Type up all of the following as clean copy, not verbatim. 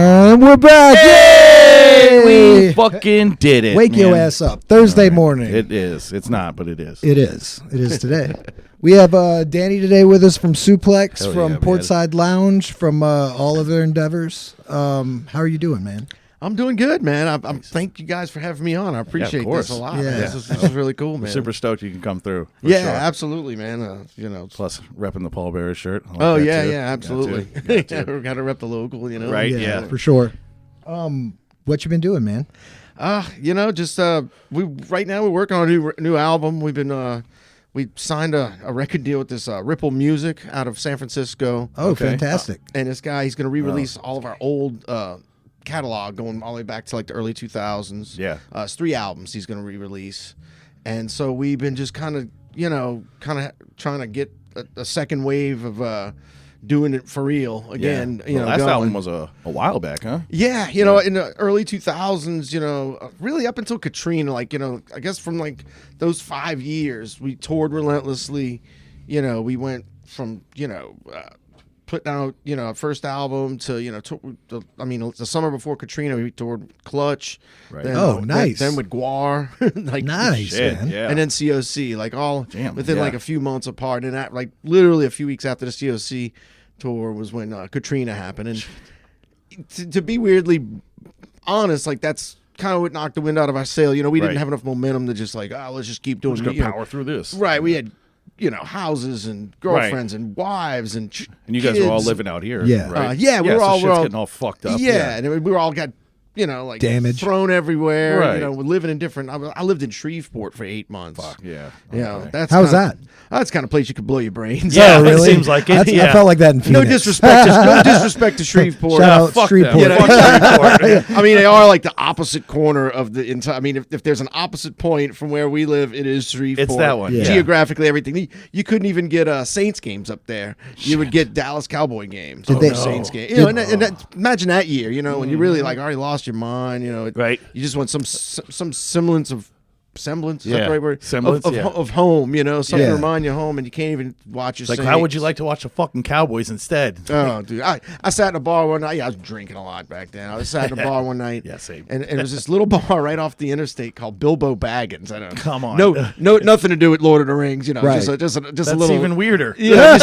And we're back. Hey, Yay! we fucking did it. Wake your man. ass up. Thursday morning. It is. It's not, but it is. It is. It is today. We have Danny today with us from SUPLECS, Hell from yeah, Portside Lounge, from all of their endeavors. How are you doing, man? I'm doing good, man. I'm thank you guys for having me on. I appreciate this a lot. Yeah. Man. This is really cool, man. We're super stoked you can come through. for Yeah, sure. absolutely, man. Plus, repping the Paul Bearer shirt. I like Oh that yeah, too. yeah, absolutely. Got to. Got to rep the local, Right. Yeah, Yeah. for sure. What you been doing, man? Just we right now we're working on a new album. We've been we signed a record deal with this Ripple Music out of San Francisco. Oh, Okay. fantastic. And this guy, he's going to re-release all of our old catalog going all the way back to like the early 2000s. Yeah. It's 3 albums he's going to re-release. And so we've been just kind of trying to get a second wave of doing it for real again. The last album was a while back, huh? Yeah, in the early 2000s, really up until Katrina, I guess from like those 5 years, we toured relentlessly. We went from, putting out, our first album to, the summer before Katrina, we toured Clutch. Right. Oh, nice. Then with Guar. Nice, Shit, man. yeah. And then COC, all Damn, within yeah. like a few months apart. And that, literally a few weeks after the COC tour was when Katrina happened. And to be weirdly honest, that's kind of what knocked the wind out of our sail. We Right. didn't have enough momentum to just let's just keep doing Just it. gonna power through this. Right. We had, houses and girlfriends and wives and And you guys were all kids. living out here. Yeah. Right? Yeah, we were so all- shit's we're all- getting all fucked up. Yeah, and we were all got Damage. thrown everywhere. Right. We're living in different. I lived in Shreveport for 8 months. Fuck yeah. Yeah, Okay. How's that? That's the kind of place you could blow your brains. Yeah, Oh, it really? seems like it, That's- yeah. I felt like that in No Phoenix. disrespect to Shreveport. Shout out Fuck Shreveport. them. You know, Fuck Shreveport. I mean, they are like the opposite corner of the entire. I mean, if there's an opposite point from where we live, it is Shreveport. It's that one. Yeah. Geographically, everything. You couldn't even get Saints games up there. You would get Dallas Cowboy games. Did they- Saints games. Did- Imagine that year. When you really already lost your mind. Right. You just want some semblance of. Semblance, is that Yeah. the right word? Semblance, of yeah. home, something Yeah. to remind you of home, and you can't even watch your Like, how would you like to watch the fucking Cowboys instead? Oh, dude. I sat in a bar one night. Yeah, I was drinking a lot back then. I sat in a bar one night. Yeah, same. And it was this little bar right off the interstate called Bilbo Baggins. I don't know. Come on. No, nothing to do with Lord of the Rings, Right. Just a That's little. even weirder. Yeah,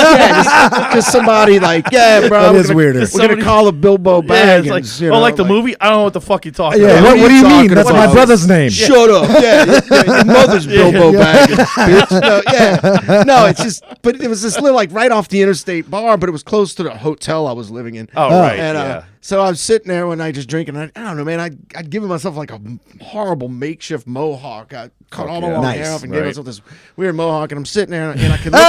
just somebody yeah, bro. That we're is gonna- weirder. We're Somebody- going to call it Bilbo Baggins. Yeah, it's like, the movie. I don't know what the fuck you're talking Yeah, about. what do you mean? talking That's my about? brother's name. Shut up. Yeah, your mother's Bilbo Baggins, bitch. No, yeah. No, it's just, but it was this little, right off the interstate bar, but it was close to the hotel I was living in. Oh, right. And yeah. so I was sitting there one night just drinking. I don't know, man. I'd given myself like a horrible makeshift mohawk. I cut all my yeah. long Nice. hair off and gave Right. myself this weird mohawk. And I'm sitting there and I can look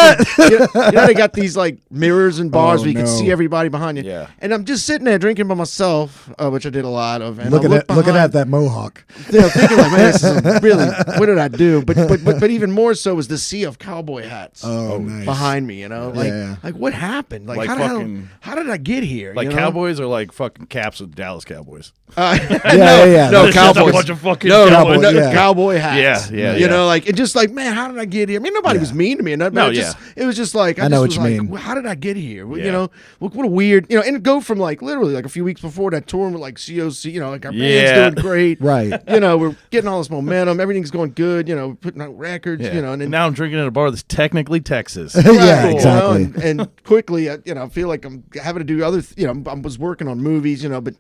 at, they got these mirrors and bars Oh, where you can no. see everybody behind you. Yeah. And I'm just sitting there drinking by myself, which I did a lot of. And Looking I look at behind- that mohawk. thinking man, this is really, what did I do? But even more so was the sea of cowboy hats Oh, nice. behind me. Yeah. Like what happened? Like how did I get here? Like you know? Cowboys or like fucking Caps with Dallas Cowboys. Yeah. No, It's just a cowboys. bunch of fucking no, cowboys. yeah. cowboy hats. Yeah, You yeah. know, and just man, how did I get here? I mean, nobody was mean to me, and that, No, it was just like I know just what was you like, mean. well, how did I get here? Well, Yeah. what a weird, and it go from literally a few weeks before that touring with COC, our band's Yeah. doing great, Right. We're getting all this momentum, everything's going good, putting out records, Yeah. and then now I'm drinking at a bar that's technically Texas. Yeah, Cool. exactly. And quickly, I feel like I'm having to do other, I was working on movies, but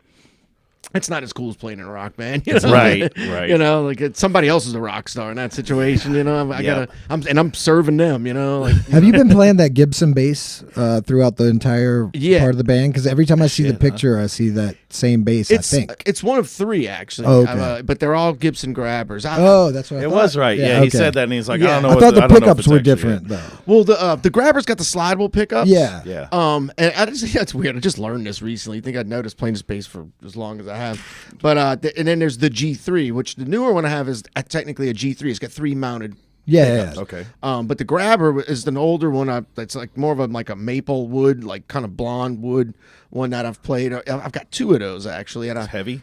it's not as cool as playing in a rock band. Right. Somebody else is a rock star in that situation. I Yeah. I'm serving them. Have you been playing that Gibson bass throughout the entire Yeah. part of the band? Because every time I see the Shit, picture, I see that same bass, I think. It's one of 3 actually. Oh, okay. But they're all Gibson grabbers. Oh, that's what I It thought. was right. Yeah, he okay. said that, and he's like, Yeah. I don't know. I what thought the don't know if pickups it's were actually different, it. though. Well, the grabbers got the slidable pickups. Yeah. Yeah. And I just think that's weird. I just learned this recently. I think I'd noticed playing this bass for as long as I have. But and then there's the G3, which the newer one I have is technically a G3. It's got 3 mounted. Yeah. Okay. But the grabber is an older one. That's like more of a maple wood, kind of blonde wood one that I've played. I've got 2 of those actually. And Heavy.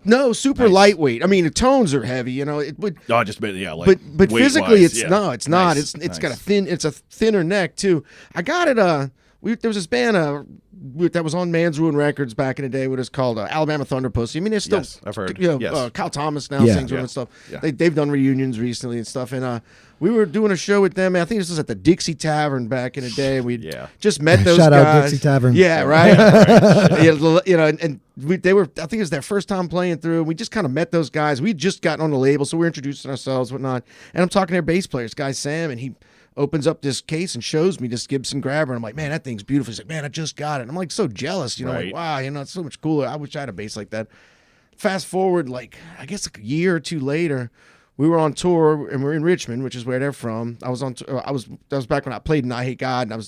no, super Nice. lightweight. I mean, the tones are heavy. It would. Oh, I just made it. Yeah, like. But physically, weight-wise, it's yeah. no, it's not. Nice, It's got nice. it's a thinner neck too. I got it. there was this band that was on Man's Ruin Records back in the day. What it's called, Alabama Thunder Pussy. I mean, there's still, Yes, I've heard. Kyle Thomas now Yeah. sings with them and stuff. Yeah. They've done reunions recently and stuff. And we were doing a show with them. I think this was at the Dixie Tavern back in the day. We just met those Shout guys. out Dixie Tavern. Yeah, right. And they were. I think it was their first time playing through. We just kind of met those guys. We'd just gotten on the label, so we're introducing ourselves, whatnot. And I'm talking to their bass player, this guy Sam, and he opens up this case and shows me this Gibson Grabber. And I'm like, man, that thing's beautiful. He's like, man, I just got it. And I'm like, so jealous, like, wow, it's so much cooler. I wish I had a bass like that. Fast forward, like, I guess a year or two later, we were on tour and we're in Richmond, which is where they're from. I was on. That was back when I played in I Hate God, and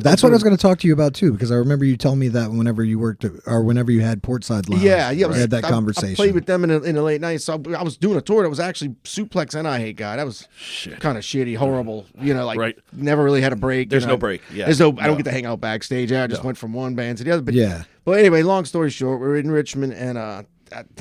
That's what I was going to talk to you about too, because I remember you telling me that whenever you worked or whenever you had Portside Lounge. Yeah, we had that conversation. I played with them in the late nights. So I was doing a tour that was actually Suplex and I Hate God. That was kind of shitty, horrible. Never really had a break. There's no break. Yeah, I don't get to hang out backstage. I just went from one band to the other. But yeah. But anyway, long story short, we were in Richmond, and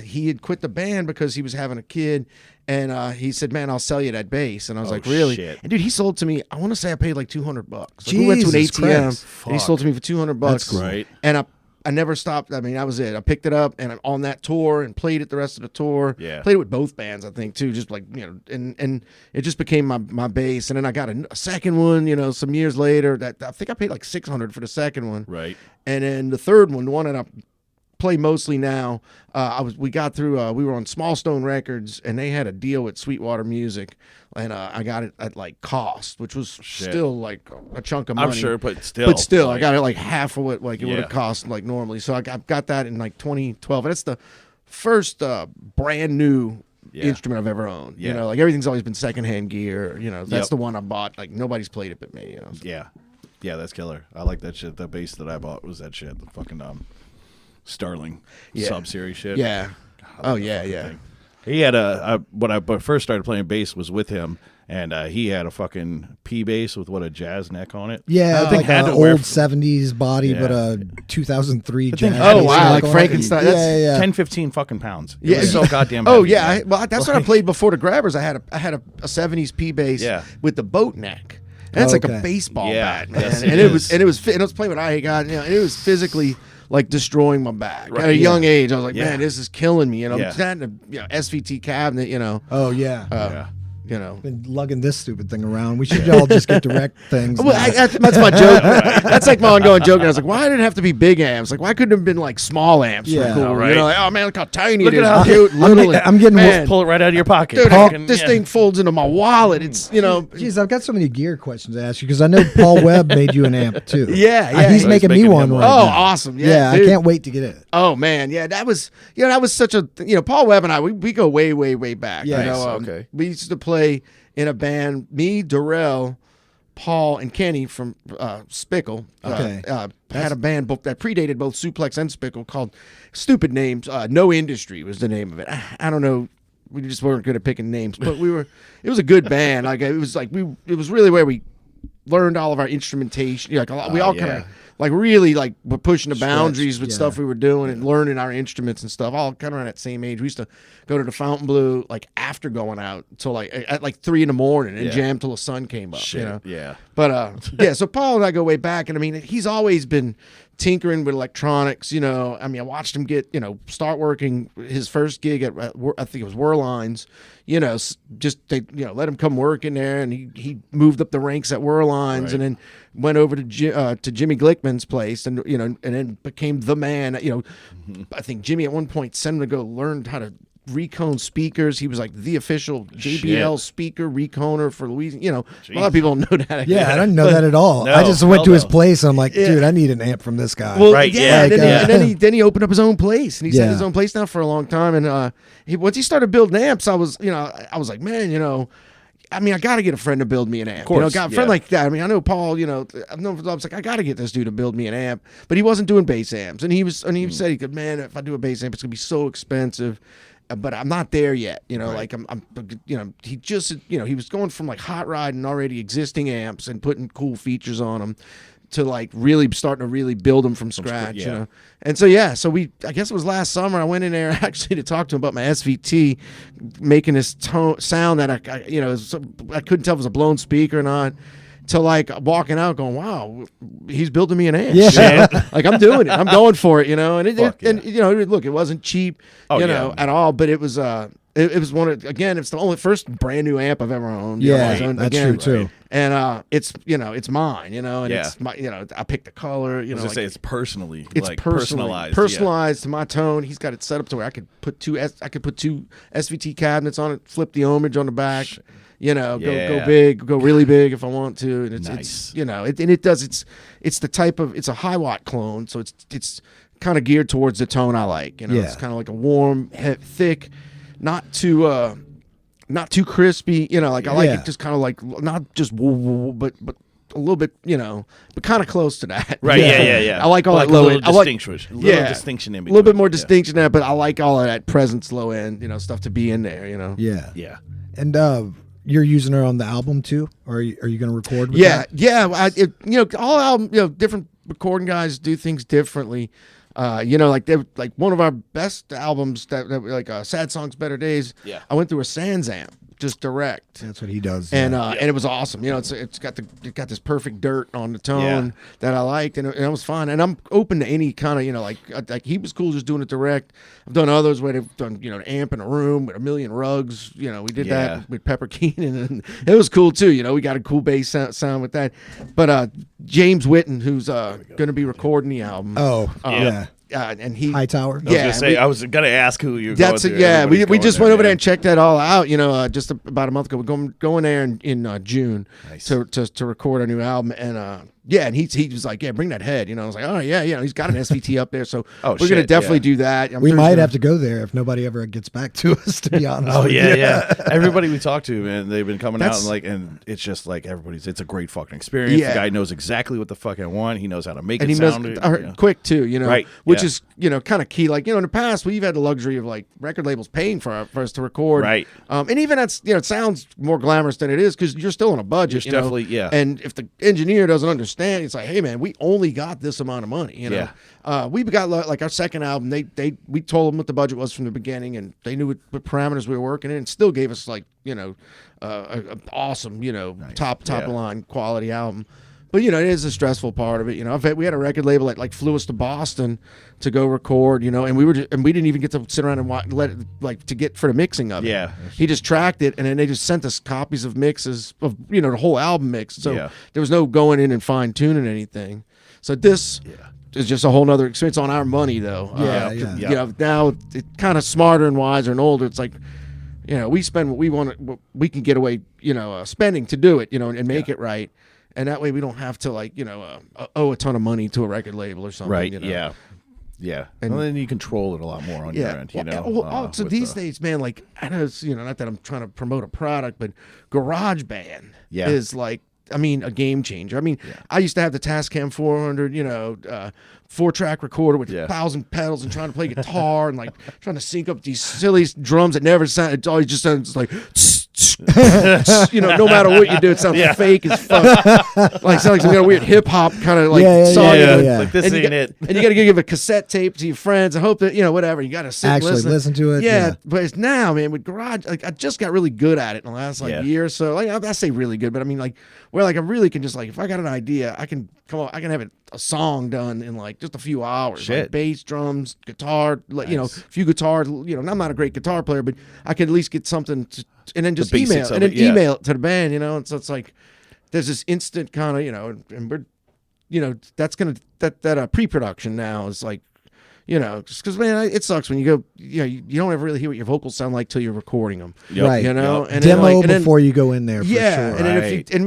he had quit the band because he was having a kid. And he said, "Man, I'll sell you that bass." And I was like, "Really?" Shit. And dude, he sold to me. I want to say I paid like $200. Like, we went to an ATM, and he sold to me for $200. That's cool. Right. And I never stopped. I mean, that was it. I picked it up, and I'm on that tour and played it the rest of the tour. Yeah. Played it with both bands, I think, too. Just like, and it just became my bass. And then I got a second one, some years later. That I think I paid like $600 for the second one. Right. And then the third one, the one that I play mostly now, we got through, we were on Small Stone Records, and they had a deal with Sweetwater Music, and I got it at like cost, which was still like a chunk of money. I'm sure, but still. I got it like half of what it would have cost like normally. So I got that in like 2012, and that's the first brand new instrument I've ever owned. Yeah. Like everything's always been secondhand gear. That's the one I bought. Like nobody's played it but me. Yeah, that's killer. I like that shit. The bass that I bought was that shit. The fucking Starling sub-series shit. Yeah. God, thing. He had when I first started playing bass was with him, and he had a fucking P bass with a jazz neck on it. Yeah, I think like an old 70s body, but a 2003 jazz. Oh wow, like Frankenstein. Yeah. 10, 15 fucking pounds. Yeah, It was so goddamn. Oh heavy, yeah, that's what I played before the Grabbers. I had a 70s P bass with the boat neck. And that's like a baseball bat, man. Yes, and it was playing with I Hate God, and it was physically like destroying my back at a young age. I was like, man, this is killing me. That and SVT cabinet. Oh yeah. you know. Been lugging this stupid thing around. We should all just get direct things. Well, that's my joke. That's like my ongoing joke. And I was like, why did it have to be big amps? Like, why couldn't it have been like small amps? Yeah, cool. right. You know, like, oh man, look how tiny Look it at is. how Cute, little. I'm getting man, Pull it right out of your pocket. dude, this thing folds into my wallet. It's, you know. Jeez, I've got so many gear questions to ask you because I know Paul Webb made you an amp too. Yeah. He's So making me making one him right Oh, now. awesome. Yeah, I dude. can't wait to get it. Oh man, yeah, that was such a Paul Webb and I we go way back. Yeah. You know, Nice, okay. We used to play in a band. Me, Darrell, Paul, and Kenny from Spickle. Okay. Had a band that predated both Suplex and Spickle called stupid names. No Industry was the name of it. I don't know. We just weren't good at picking names, but we were. It was a good band. Like it was really where we learned all of our instrumentation. Like we all kind of like really like were pushing the boundaries with stuff we were doing and learning our instruments and stuff. All kind of around that same age. We used to go to the Fontainebleau like after going out till like at like 3 a.m. and jam till the sun came up. Shit. You know? Yeah. But so Paul and I go way back, and I mean he's always been tinkering with electronics. You know, I mean I watched him start working his first gig at I think it was Whirlines. You know, just they let him come work in there, and he moved up the ranks at Whirlines, and then went over to Jimmy Glickman's place, and and then became the man. I think Jimmy at one point sent him to go learn how to recone speakers. He was like the official JBL speaker reconer for Louisiana. A lot of people don't know that. Yeah, I didn't know that at all. No, I just went to his no. place and I'm like, dude, I need an amp from this guy. Well, Right, yeah, yeah. and then he opened up his own place, and he's had his own place now for a long time. And once he started building amps, I was like, man, I mean, I got to get a friend to build me an amp. Of course, Got a friend like that. I mean, I know Paul. I've known. I was like, I got to get this dude to build me an amp, but he wasn't doing bass amps, and he said he could. Man, if I do a bass amp, it's gonna be so expensive. But I'm not there yet. Like I'm. He just. He was going from like hot rodding already existing amps and putting cool features on them, to like really starting to really build them from scratch. And so I guess it was last summer I went in there actually to talk to him about my SVT making this sound that I couldn't tell if it was a blown speaker or not. to like walking out going, wow, he's building me an amp. Yeah. Like I'm doing it. I'm going for it, and Fuck yeah. look, it wasn't cheap, Oh, at all, but it was it was one of, again, it's the only first brand new amp I've ever owned. Yeah, that's true too. And it's it's mine, and Yeah. it's my, I picked the color, I was gonna say it's personally, like personalized, personalized to my tone. He's got it set up to where I could put two SVT cabinets on it, flip the ohmage on the back, go big, go really big if I want to, and it's Nice. it's the type of, it's a high watt clone, so it's kind of geared towards the tone I like. It's kind of like a warm, thick, not too crispy. I like it just kind of like not just but a little bit, but kind of close to that. Right? Yeah. I like all like that low a end. little distinction, distinction in a between. little bit more distinction there, but I like all of that presence, low end, stuff to be in there. Yeah. And you're using her on the album too, or are you going to record with Yeah, that? yeah. All album, different recording guys do things differently. Like one of our best albums that like Sad Songs, Better Days. Yeah. I went through a Sans amp, just direct. That's what he does. And and it was awesome. It's got this perfect dirt on the tone that I liked, and it was fun. And I'm open to any kind of like he was cool just doing it direct. I've done others where they've done an amp in a room with a million rugs. We did that with Pepper Keenan, and it was cool too. We got a cool bass sound with that. But James Whitten, who's going to be recording the album. And he I Hightower. was gonna say, I was gonna ask who you're going to. We just went over there and checked that all out. Just about a month ago. We're going there in June to record a new album, and and he was like, bring that head. I was like, oh yeah, he's got an SVT up there, so we're gonna definitely do that. We might have to go there if nobody ever gets back to us. To be honest. Oh yeah. Everybody we talk to, man, they've been coming out and it's just like it's a great fucking experience. Yeah. The guy knows exactly what the fuck I want. He knows how to make and it he sound quick too. Right. Which is kind of key. Like in the past we've had the luxury of like record labels paying for us to record. Right. And even that's it sounds more glamorous than it is because you're still on a budget. There's definitely And if the engineer doesn't understand, it's like, hey man, we only got this amount of money. We've got like our second album. We told them what the budget was from the beginning, and they knew what parameters we were working in, and still gave us like a awesome top line quality album. But it is a stressful part of it. We had a record label that like flew us to Boston to go record, and we didn't even get to sit around and let it to get for the mixing of it. Yeah. He just tracked it, and then they just sent us copies of mixes of the whole album mix. So there was no going in and fine tuning anything. So this is just a whole nother experience on our money, though. Now it's kind of smarter and wiser and older. It's like, we spend what we want, what we can get away, spending to do it, and make it right. And that way we don't have to owe a ton of money to a record label or something. Right. Yeah. And then you control it a lot more on your end. So these days, man, like I know it's, not that I'm trying to promote a product, but GarageBand is like, a game changer. I used to have the Tascam 400, 4-track recorder with 1,000 pedals and trying to play guitar and like trying to sync up these silly drums that never sound. It always just sounds like. No matter what you do, it sounds fake as fuck. Like sounds like some kind of weird hip hop kind of song. Like this ain't it. And you got to give a cassette tape to your friends and hope that whatever you got to sit actually listen to it. Yeah, but it's now, man, with Garage, like I just got really good at it in the last year or so. Like I say really good, but where like I really can just like if I got an idea, I can have a song done in like just a few hours. Shit. Like bass, drums, guitar, a few guitars. And I'm not a great guitar player, but I could at least get something to. And then just email it to the band, and so it's like there's this instant kind of, and we're, that's gonna that pre-production now is like, just because man, it sucks when you go, you don't ever really hear what your vocals sound like till you're recording them, right? And demo before you go in there, for sure. And then and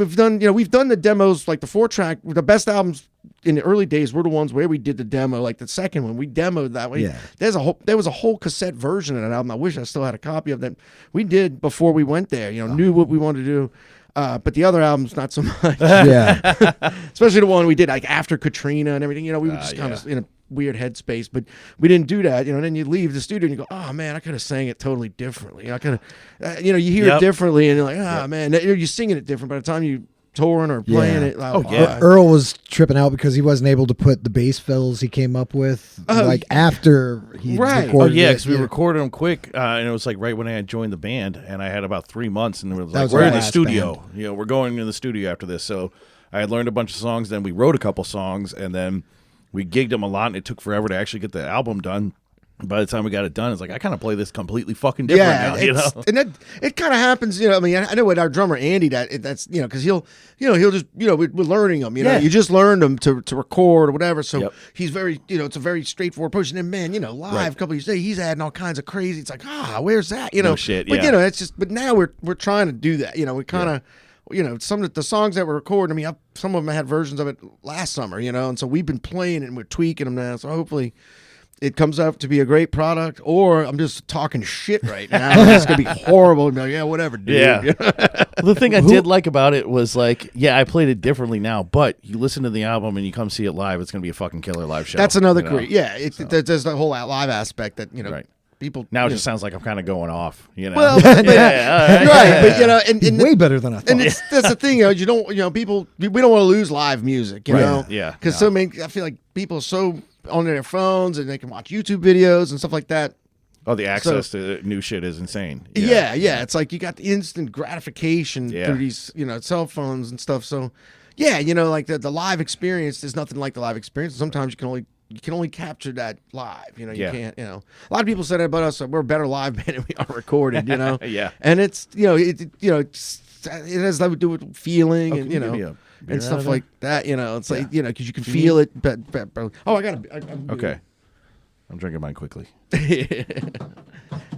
we've done the demos like the 4-track, the best albums in the early days were the ones where we did the demo, like the second one we demoed that way. There was a whole cassette version of that album. I wish I still had a copy of that. We did before we went there. Knew what we wanted to do. But the other albums, not so much. Especially the one we did like after Katrina and everything. We were just kind of in a weird headspace, but we didn't do that. And then you leave the studio and you go, oh man, I could have sang it totally differently. I could have, you hear it differently, and you're like, man, you're singing it different by the time you touring or playing it. Oh, yeah. Earl was tripping out because he wasn't able to put the bass fills he came up with like after he recorded Oh yeah, it. because we recorded them quick, and it was like right when I had joined the band, and I had about 3 months, and it was That like, was we're our in the last studio. band. You know, we're going in the studio after this. So I had learned a bunch of songs, then we wrote a couple songs, and then we gigged them a lot, and it took forever to actually get the album done. By the time we got it done, it's like I kind of play this completely fucking different now, you know. And it kind of happens, you know. I mean, I know with our drummer Andy that's you know, because he'll just we're learning him, you know. Yeah. You just learned him to record or whatever. So Yep. he's very, you know, it's a very straightforward approach. And then man, you know, live a couple of years later, he's adding all kinds of crazy. It's like where's that, you know? No shit, But yeah. you know, it's just. But now we're trying to do that. You know, we kind of. You know, some of the songs that we're recording, I mean, some of them had versions of it last summer, you know, and so we've been playing it and we're tweaking them now. So hopefully it comes out to be a great product, or I'm just talking shit right now. It's going to be horrible. And be like, yeah, whatever, dude. Yeah. Well, the thing I did like about it was like, yeah, I played it differently now, but you listen to the album and you come see it live, it's going to be a fucking killer live show. That's another you know? great. Yeah, there's the whole live aspect that, you know, Right. people. Now it you just sounds like I'm kind of going off, you know. Well, yeah, but, all right, but you know, and way better than I thought. and that's the thing, you know, people, we don't want to lose live music, you Right. know, Yeah. because so many, I feel like people are so on their phones and they can watch YouTube videos and stuff like that. Oh, the access to new shit is insane. Yeah, it's like you got the instant gratification Yeah. through these, you know, cell phones and stuff. So, yeah, you know, like the live experience, there's nothing like the live experience. Sometimes you can only capture that live. You know, you Yeah. can't. You know, a lot of people said about us. We're a better live band than we are recorded. You know. Yeah. And it's it has to do with feeling and can you you give me know a beer and out stuff of like that. You know, it's like Yeah. because you can feel it. But I got to. Okay. I'm drinking mine quickly.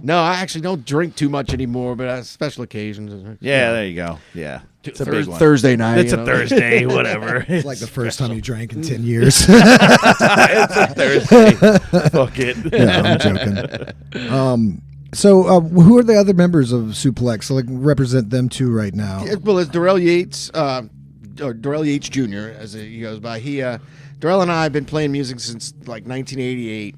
No, I actually don't drink too much anymore, but on special occasions. Yeah, there you go. Yeah. It's a big one. Thursday night. It's you a know? Thursday, whatever. It's like the first time you drank in 10 years. It's a Thursday. Fuck it. Yeah, I'm joking. So who are the other members of Suplex? So like represent them too right now. Well, it's Darrell Yates, or Darrell Yates Jr. as he goes by. Darrell and I have been playing music since like 1988.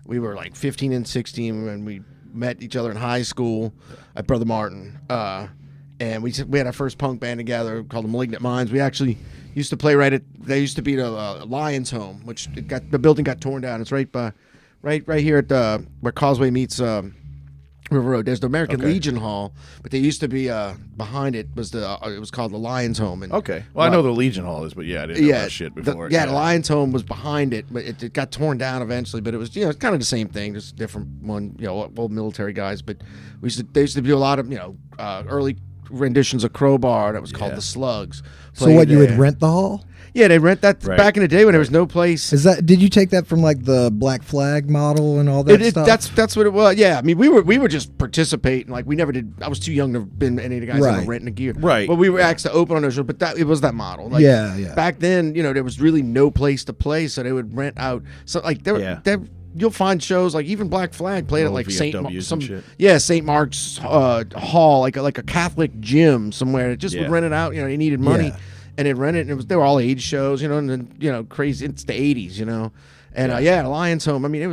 We were like 15 and 16 when we met each other in high school at Brother Martin. And we had our first punk band together called the Malignant Minds. We actually used to play they used to be the Lions Home, which the building got torn down. It's right here at where Causeway meets River Road. There's the American Legion Hall, but they used to be behind it was it was called the Lions Home. And Okay. Well, I know the Legion Hall is, but yeah, I didn't know that shit before. the Lions Home was behind it, but it got torn down eventually. But it was it's kind of the same thing, just a different one. Old military guys. But they used to do a lot of early renditions of Crowbar that was called the Slugs. So what, you Played would there. rent the hall? Yeah, they rent that back in the day when there was no place. Did you take that from like the Black Flag model and all that stuff? That's what it was. Yeah, I mean we were just participating. Like we never did. I was too young to have been any of the guys that were renting the gear. Right. But we were asked to open on those shows. But it was that model. Like, yeah. Back then, there was really no place to play, so they would rent out. So like you'll find shows like even Black Flag played at like VFWs and shit. St. Mark's Hall, like a Catholic gym somewhere. It just would rent it out. They needed money. Yeah. And they'd rent it, and they were all age shows, and then crazy. It's the '80s, and Lions Home. I mean, I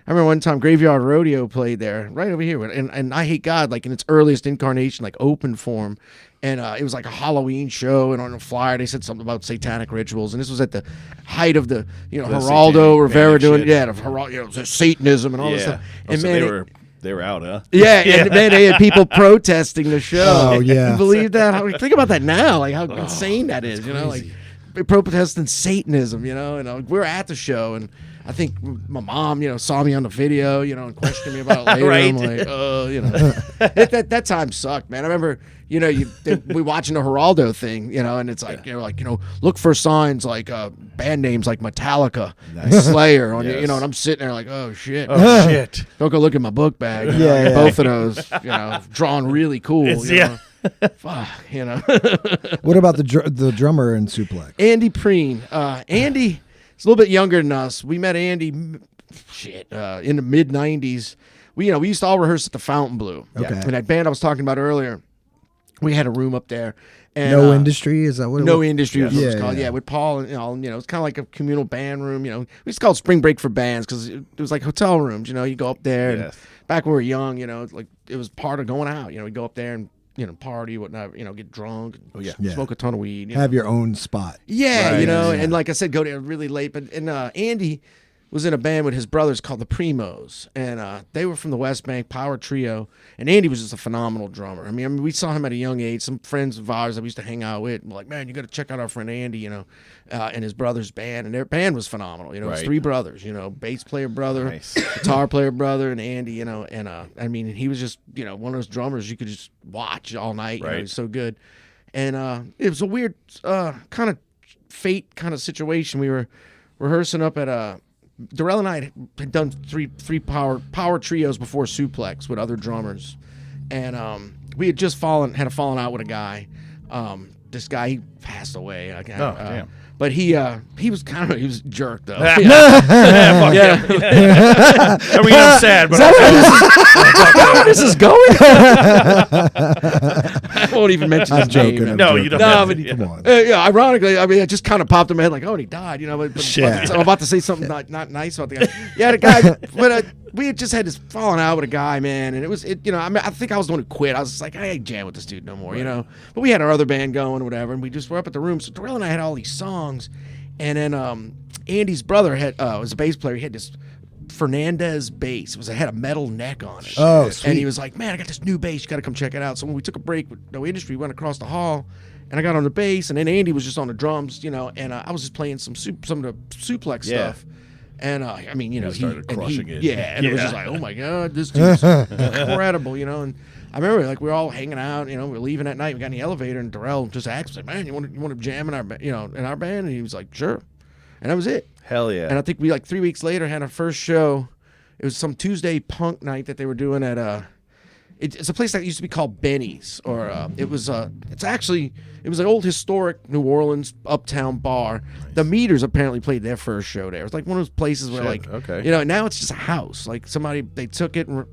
remember one time Graveyard Rodeo played there, right over here, and Eyehategod, like in its earliest incarnation, like open form, and it was like a Halloween show, and on the flyer they said something about satanic rituals, and this was at the height of the Geraldo Rivera doing the Satanism and all this stuff, and so they were out, huh? Yeah, and man, they had people protesting the show. Oh, yeah. Can you believe that? Think about that now, like how insane that is. Like protesting Satanism. And we were at the show, and I think my mom, saw me on the video, and questioned me about it later. Right. I'm like, that time sucked, man. I remember, we watching the Geraldo thing, and it's like, look for signs like band names like Metallica, and Slayer on Yes. and I'm sitting there like, oh shit. Oh shit. Don't go look at my book bag. Yeah. Both of those, drawn really cool. Fuck, What about the drummer in Suplex? Andy Preen. Andy is a little bit younger than us. We met Andy, in the mid '90s. We used to all rehearse at the Fountain Blue. Okay. And that band I was talking about earlier, we had a room up there. And, No Industry, is that what it No was? Industry was what it was Yeah, called. yeah. Yeah, with Paul, and it's kind of like a communal band room. We used to call it Spring Break for bands because it was like hotel rooms. You go up there. And Yes. back when we were young, like it was part of going out. We'd go up there and party, whatnot, get drunk, yeah. smoke a ton of weed, Have your own spot. yeah, Right. and like I said, go there really late. But Andy was in a band with his brothers called the Primos, and they were from the West Bank Power Trio. And Andy was just a phenomenal drummer. I mean, we saw him at a young age. Some friends of ours that we used to hang out with were like, man, you got to check out our friend Andy, and his brother's band. And their band was phenomenal. It was Right. 3 brothers, bass player brother, Nice. guitar player brother, and Andy, and I mean, he was just, one of those drummers you could just watch all night. Right. He was so good. And it was a weird kind of fate kind of situation. We were rehearsing up at Darrell and I had done three power trios before Suplex with other drummers, and we had just had a falling out with a guy. This guy, he passed away. Damn. But he was he was a jerk though. Fuck Yeah. yeah. I mean, I'm sad, but Where this is going? I won't even mention his joking, name. I'm no, joking. you don't. No, have but to. Come on. Yeah, ironically, I mean, it just kind of popped in my head, like, oh, and he died, but Shit. I'm about to say something not nice about the guy. Yeah, the guy, but we had just had this falling out with a guy, man, and I think I was the one who quit. I was just like, I ain't jam with this dude no more, But we had our other band going or whatever, and we just were up at the room. So Darrell and I had all these songs, and then Andy's brother was a bass player. He had this Fernandez bass. It had a metal neck on it. Oh, sweet. And he was like, man, I got this new bass. You got to come check it out. So when we took a break with No Industry, we went across the hall, and I got on the bass, and then Andy was just on the drums, and I was just playing some of the suplex Yeah. stuff. And I mean, he started crushing it. Yeah, and it was just like, oh my god, this dude's incredible, And I remember like we were all hanging out, we were leaving at night. We got in the elevator, and Darrell just asked, like, man, you want to jam in our in our band? And he was like, sure, and that was it. Hell yeah. And I think we 3 weeks later had our first show. It was some Tuesday punk night that they were doing at it's a place that used to be called Benny's, or it was an old historic New Orleans uptown bar. The Meters apparently played their first show there. It was like one of those places where okay. now it's just a house. Like they took it and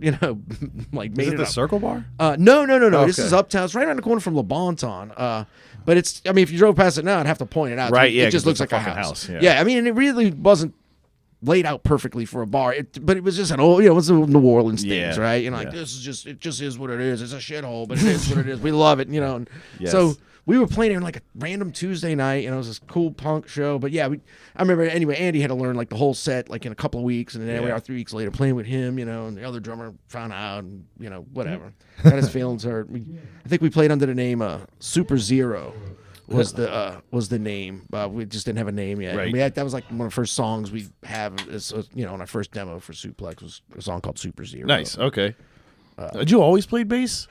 like made Is it the up. Circle Bar? No. This Okay. is uptown. It's right around the corner from Le Bon Ton. But if you drove past it now, I'd have to point it out. Right, yeah, It just 'cause looks it's like a a fucking house. house, Yeah, I mean, and it really wasn't laid out perfectly for a bar, but it was just an old, it was the New Orleans things, Yeah, right? Like this is it just is what it is. It's a shithole, but it is what it is. We love it, And Yes. so we were playing in like a random Tuesday night, and it was this cool punk show. But yeah, I remember anyway. Andy had to learn like the whole set like in a couple of weeks, and then we are 3 weeks later playing with him, and the other drummer found out, and whatever, got his feelings hurt. I think we played under the name Super Zero. Was the name? We just didn't have a name yet. Right. That was like one of the first songs we have. On our first demo for Suplex was a song called Super Zero. Nice. Okay. Did you always play bass?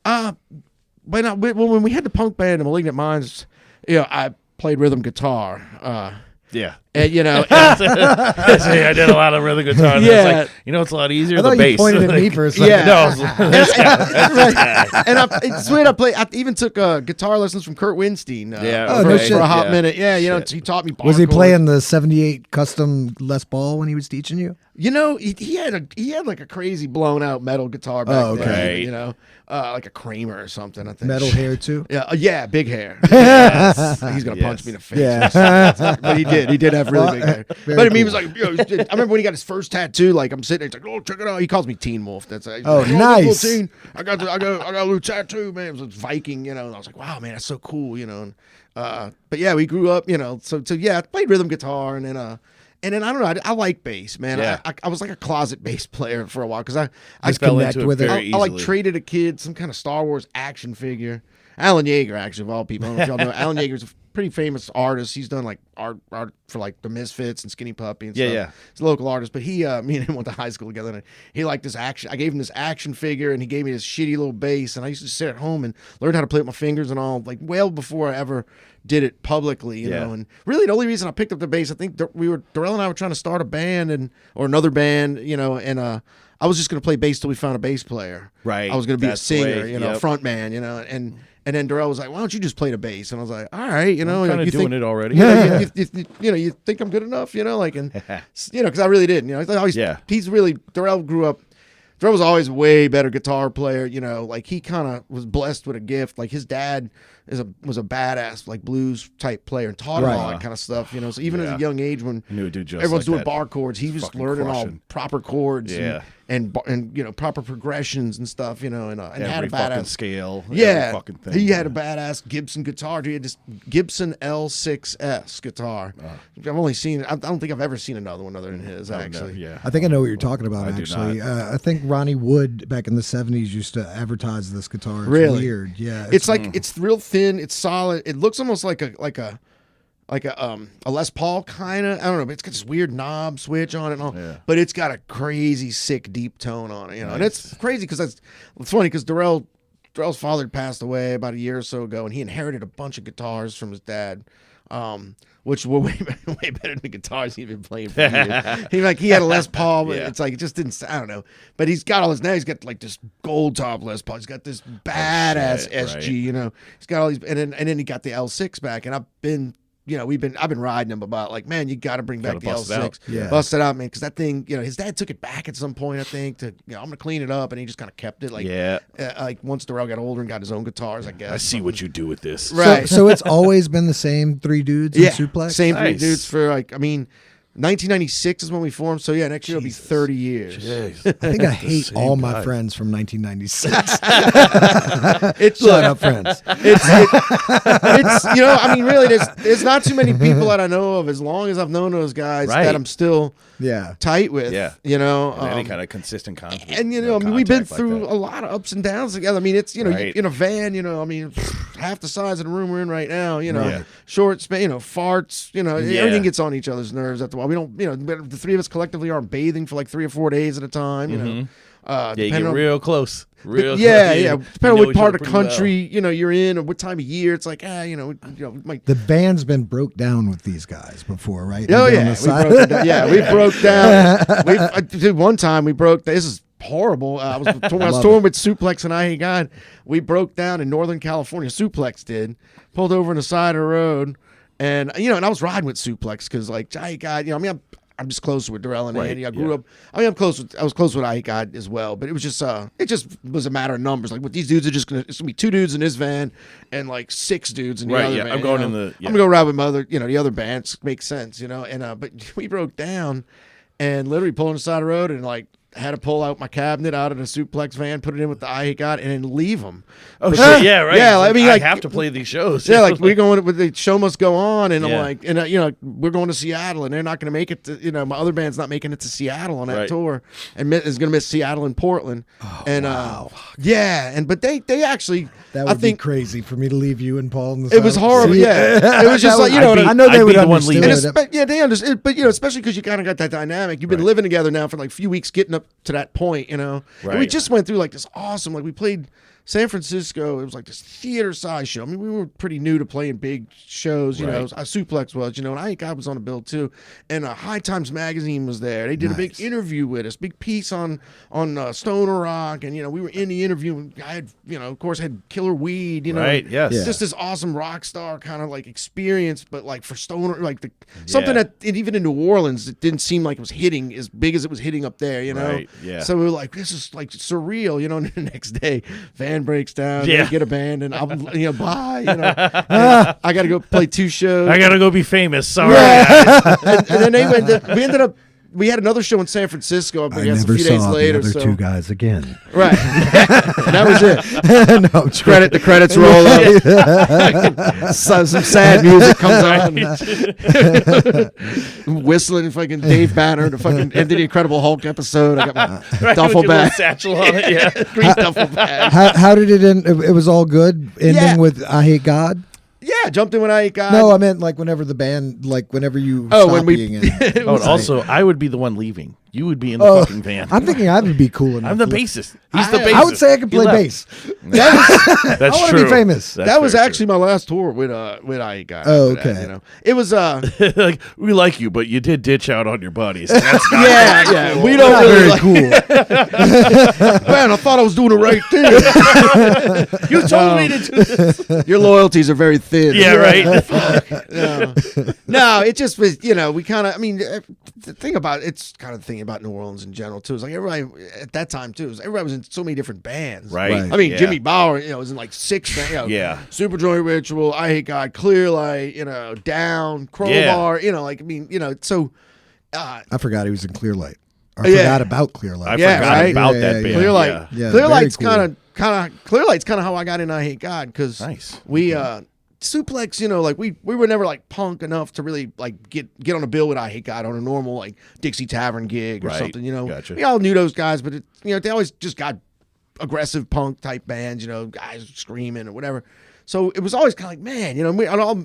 When we had the punk band, the Malignant Minds, I played rhythm guitar. Yeah. And, See, I did a lot of rhythm guitar. And Yeah. it's like, it's a lot easier. I The thought bass. you pointed at me for a second. Yeah. No. It's weird. I even took guitar lessons from Kurt Winstein. Yeah. Oh, for, no for shit. a hot Yeah. minute. Yeah, Shit. he taught me. Bar Was he chords. playing the 78 custom Les Paul when he was teaching you? He had like a crazy blown out metal guitar back Oh, okay. then. Like a Kramer or something. I think Metal hair too? Yeah, big hair. Yes. He's gonna punch Yes. me in the face. Yeah. But he did have really big hair. Very But I mean, he was cool. like, I remember when he got his first tattoo. Like I'm sitting there, he's like, oh, check it out. He calls me Teen Wolf. That's he's Oh, like, nice. little teen. I got a little tattoo, man. It was Viking, And I was like, wow, man, that's so cool, And, but yeah, we grew up, So yeah, I played rhythm guitar, and then I don't know. I like bass, man. Yeah. I was like a closet bass player for a while because I fell connect into it with it. very I like easily. traded a kid some kind of Star Wars action figure. Alan Yeager, actually, of all people. I don't know if y'all know. Alan Yeager's a pretty famous artist. He's done like art for like the Misfits and Skinny Puppy and stuff. Yeah. He's a local artist, but me and him went to high school together. And he liked this action. I gave him this action figure, and he gave me this shitty little bass. And I used to sit at home and learn how to play with my fingers and all, like well before I ever did it publicly, you know. And really, the only reason I picked up the bass, I think Darrell and I were trying to start a band or another band, and I was just going to play bass till we found a bass player. Right. I was going to be That's a the singer, way. front man, and then Darrell was like, "Why don't you just play the bass?" And I was like, "All right, I'm kind of doing it already. you think I'm good enough, because I really didn't, Darrell grew up. Darrell was always a way better guitar player, like he kind of was blessed with a gift. Like his dad was a badass like blues type player and taught him all Right. that kind of stuff. So even at Yeah. a young age when I knew a dude just everyone's like doing that. bar chords, he was Fucking learning all crushing. proper chords Yeah. and proper progressions and stuff. And had Every a fucking badass scale. Yeah, every fucking thing. he had a badass Gibson guitar. He had this Gibson L6S guitar. I've only seen. I don't think I've ever seen another one other than his. Oh, no, Actually, yeah. I think I know what you're talking about. I do Actually, I think Ronnie Wood back in the '70s used to advertise this guitar. It's Really? weird. Yeah, it's like it's real thin. It's solid. It looks almost like a Les Paul kind of. I don't know, but it's got this weird knob switch on it and all. Yeah. But it's got a crazy sick deep tone on it. And Nice. it's crazy because it's funny because Darrell's father had passed away about a year or so ago, and he inherited a bunch of guitars from his dad. Which were way better than the guitars he'd been playing for years. He had a Les Paul, but Yeah. it's like it just didn't. I don't know. But he's got all his now. He's got like this gold top Les Paul. He's got this badass shit, SG. right. He's got all these, and then he got the L6 back. And I've been riding him about like, man, you got to bring back Gotta the bust it L6. out. Yeah. Bust it out, man, because that thing, his dad took it back at some point. I think I'm gonna clean it up, and he just kind of kept it. Like, Yeah. like once Darrell got older and got his own guitars, I guess. I see what you do with this. Right. So it's always been the same three dudes in Suplex. Same three Nice. dudes for 1996 is when we formed. So yeah, next year it'll be 30 years. Jeez. I think I The hate same all my guy. friends from 1996. It's Shut up, friends. it's really there's not too many people that I know of as long as I've known those guys Right. that I'm still Yeah. tight with. Yeah. Um, Any kind of consistent contact. and we've been contact like through that. a lot of ups and downs together. I mean, it's Right. in a van. Half the size of the room we're in right now. Right. Short span. Farts. Yeah. Everything gets on each other's nerves after a while. We don't. The three of us collectively aren't bathing for like 3 or 4 days at a time. Yeah, you depending get on- real close. Real yeah, close. yeah. You Depending on know what part each of the other pretty country you're in, or what time of year. It's like we might. The band's been broke down with these guys before, right? Oh They've been on yeah, the side. we broke it down. Yeah, we broke down. Dude, one time we broke. This is horrible. I was touring with Suplex and Eyehategod. We broke down in Northern California. Suplex did. Pulled over on the side of the road, and and I was riding with Suplex because Eyehategod. I'm just close with Darrell and Right, Andy. I grew yeah. up. I was close with Eyehategod as well, but it was just was a matter of numbers. Like, with these dudes, it's gonna be 2 dudes in his van and like 6 dudes in the Right, other yeah. van. I'm going you in know? the- yeah. I'm gonna go ride with my other, the other bands. Makes sense, And but we broke down and literally pulling on the side of the road and like had to pull out my cabinet out of the Suplex van, put it in with the Eyehategod, and then leave them. Oh shit! Yeah, right. Yeah, I like, have to play these shows. Yeah, like we're going with the show must go on, and Yeah. I'm like, we're going to Seattle, and they're not going to make it to, my other band's not making it to Seattle on that Right. tour, and is going to miss Seattle and Portland. wow. But they actually, That I would think be crazy for me to leave you and Paul in the it was side. horrible. See? Yeah, it was just like I know they I'd would be the one understand leaving. it. they understand, but especially because you kind of got that dynamic. You've been living together now for like a few weeks, getting up to that point, And we Right. just went through like this awesome, like we played San Francisco. It was like this theater size show. I mean, we were pretty new to playing big shows, Right. Suplex was, and Eyehategod was on the bill too. And High Times Magazine was there. They did a big Nice. interview with us, big piece on Stoner Rock, and we were in the interview. And I had, of course, had Killer Weed, Right, yes. Yeah. just this awesome rock star kind of like experience, but like for Stoner, like something Yeah. that even in New Orleans, it didn't seem like it was hitting as big as it was hitting up there, Right, yeah. So we were like, this is like surreal, And the next day, van breaks down, Yeah. they get abandoned. I'm, bye, I got to go play 2 shows. I gotta go be famous. Sorry, guys. and then we ended up. We had another show in San Francisco. I I guess a never few days saw later. the other So 2 guys again. right, and that was it. No, The credits roll up. Some sad music comes on. Whistling fucking Dave Banner, the fucking end of the Incredible Hulk episode. I got my Right, duffel with your little bag, satchel on it. Yeah. green duffel bag. How did it end? It was all good ending Yeah. with I Hate God? Yeah, jumped in when I got. No, I meant like whenever the band, like whenever you Oh, stop when we- being in. it Oh, was and also, I would be the one leaving. You would be in the Oh, fucking van. I'm thinking I would be cool enough. I'm the to- bassist. He's the I- bassist. I would say I could He play left. bass. That's I wanna true. be famous. That's that was very actually my last tour with Eyehategod. Oh, after that, okay. It was true. Like, we like you, but you did ditch out on your buddies. That's not yeah. We don't Not really very like. cool. Man, I thought I was doing the right thing. You told me to do this. Your loyalties are very thin. Yeah, right. No, it just was, we kind of, the thing about it's kind of the thing about New Orleans in general too. Is like everybody at that time too. Everybody was in so many different bands. Right. I mean, Yeah. Jimmy Bauer, was in like 6 bands. Yeah. Super Joint Ritual, I Hate God, Clear Light, Down, Crowbar. So. I forgot he was in Clear Light. I Yeah. forgot about Clear Light. I Yeah, forgot right? about Yeah, that yeah, band. Clear Light. Yeah. Yeah, Clear very Light's cool. kind of Clear Light's kind of how I got into I Hate God because Nice. we Suplex, like we were never like punk enough to really like get on a bill with I Hate God on a normal like Dixie Tavern gig or Right. something. Gotcha. We all knew those guys, but they always just got aggressive punk type bands, guys screaming or whatever. So it was always kind of like, man,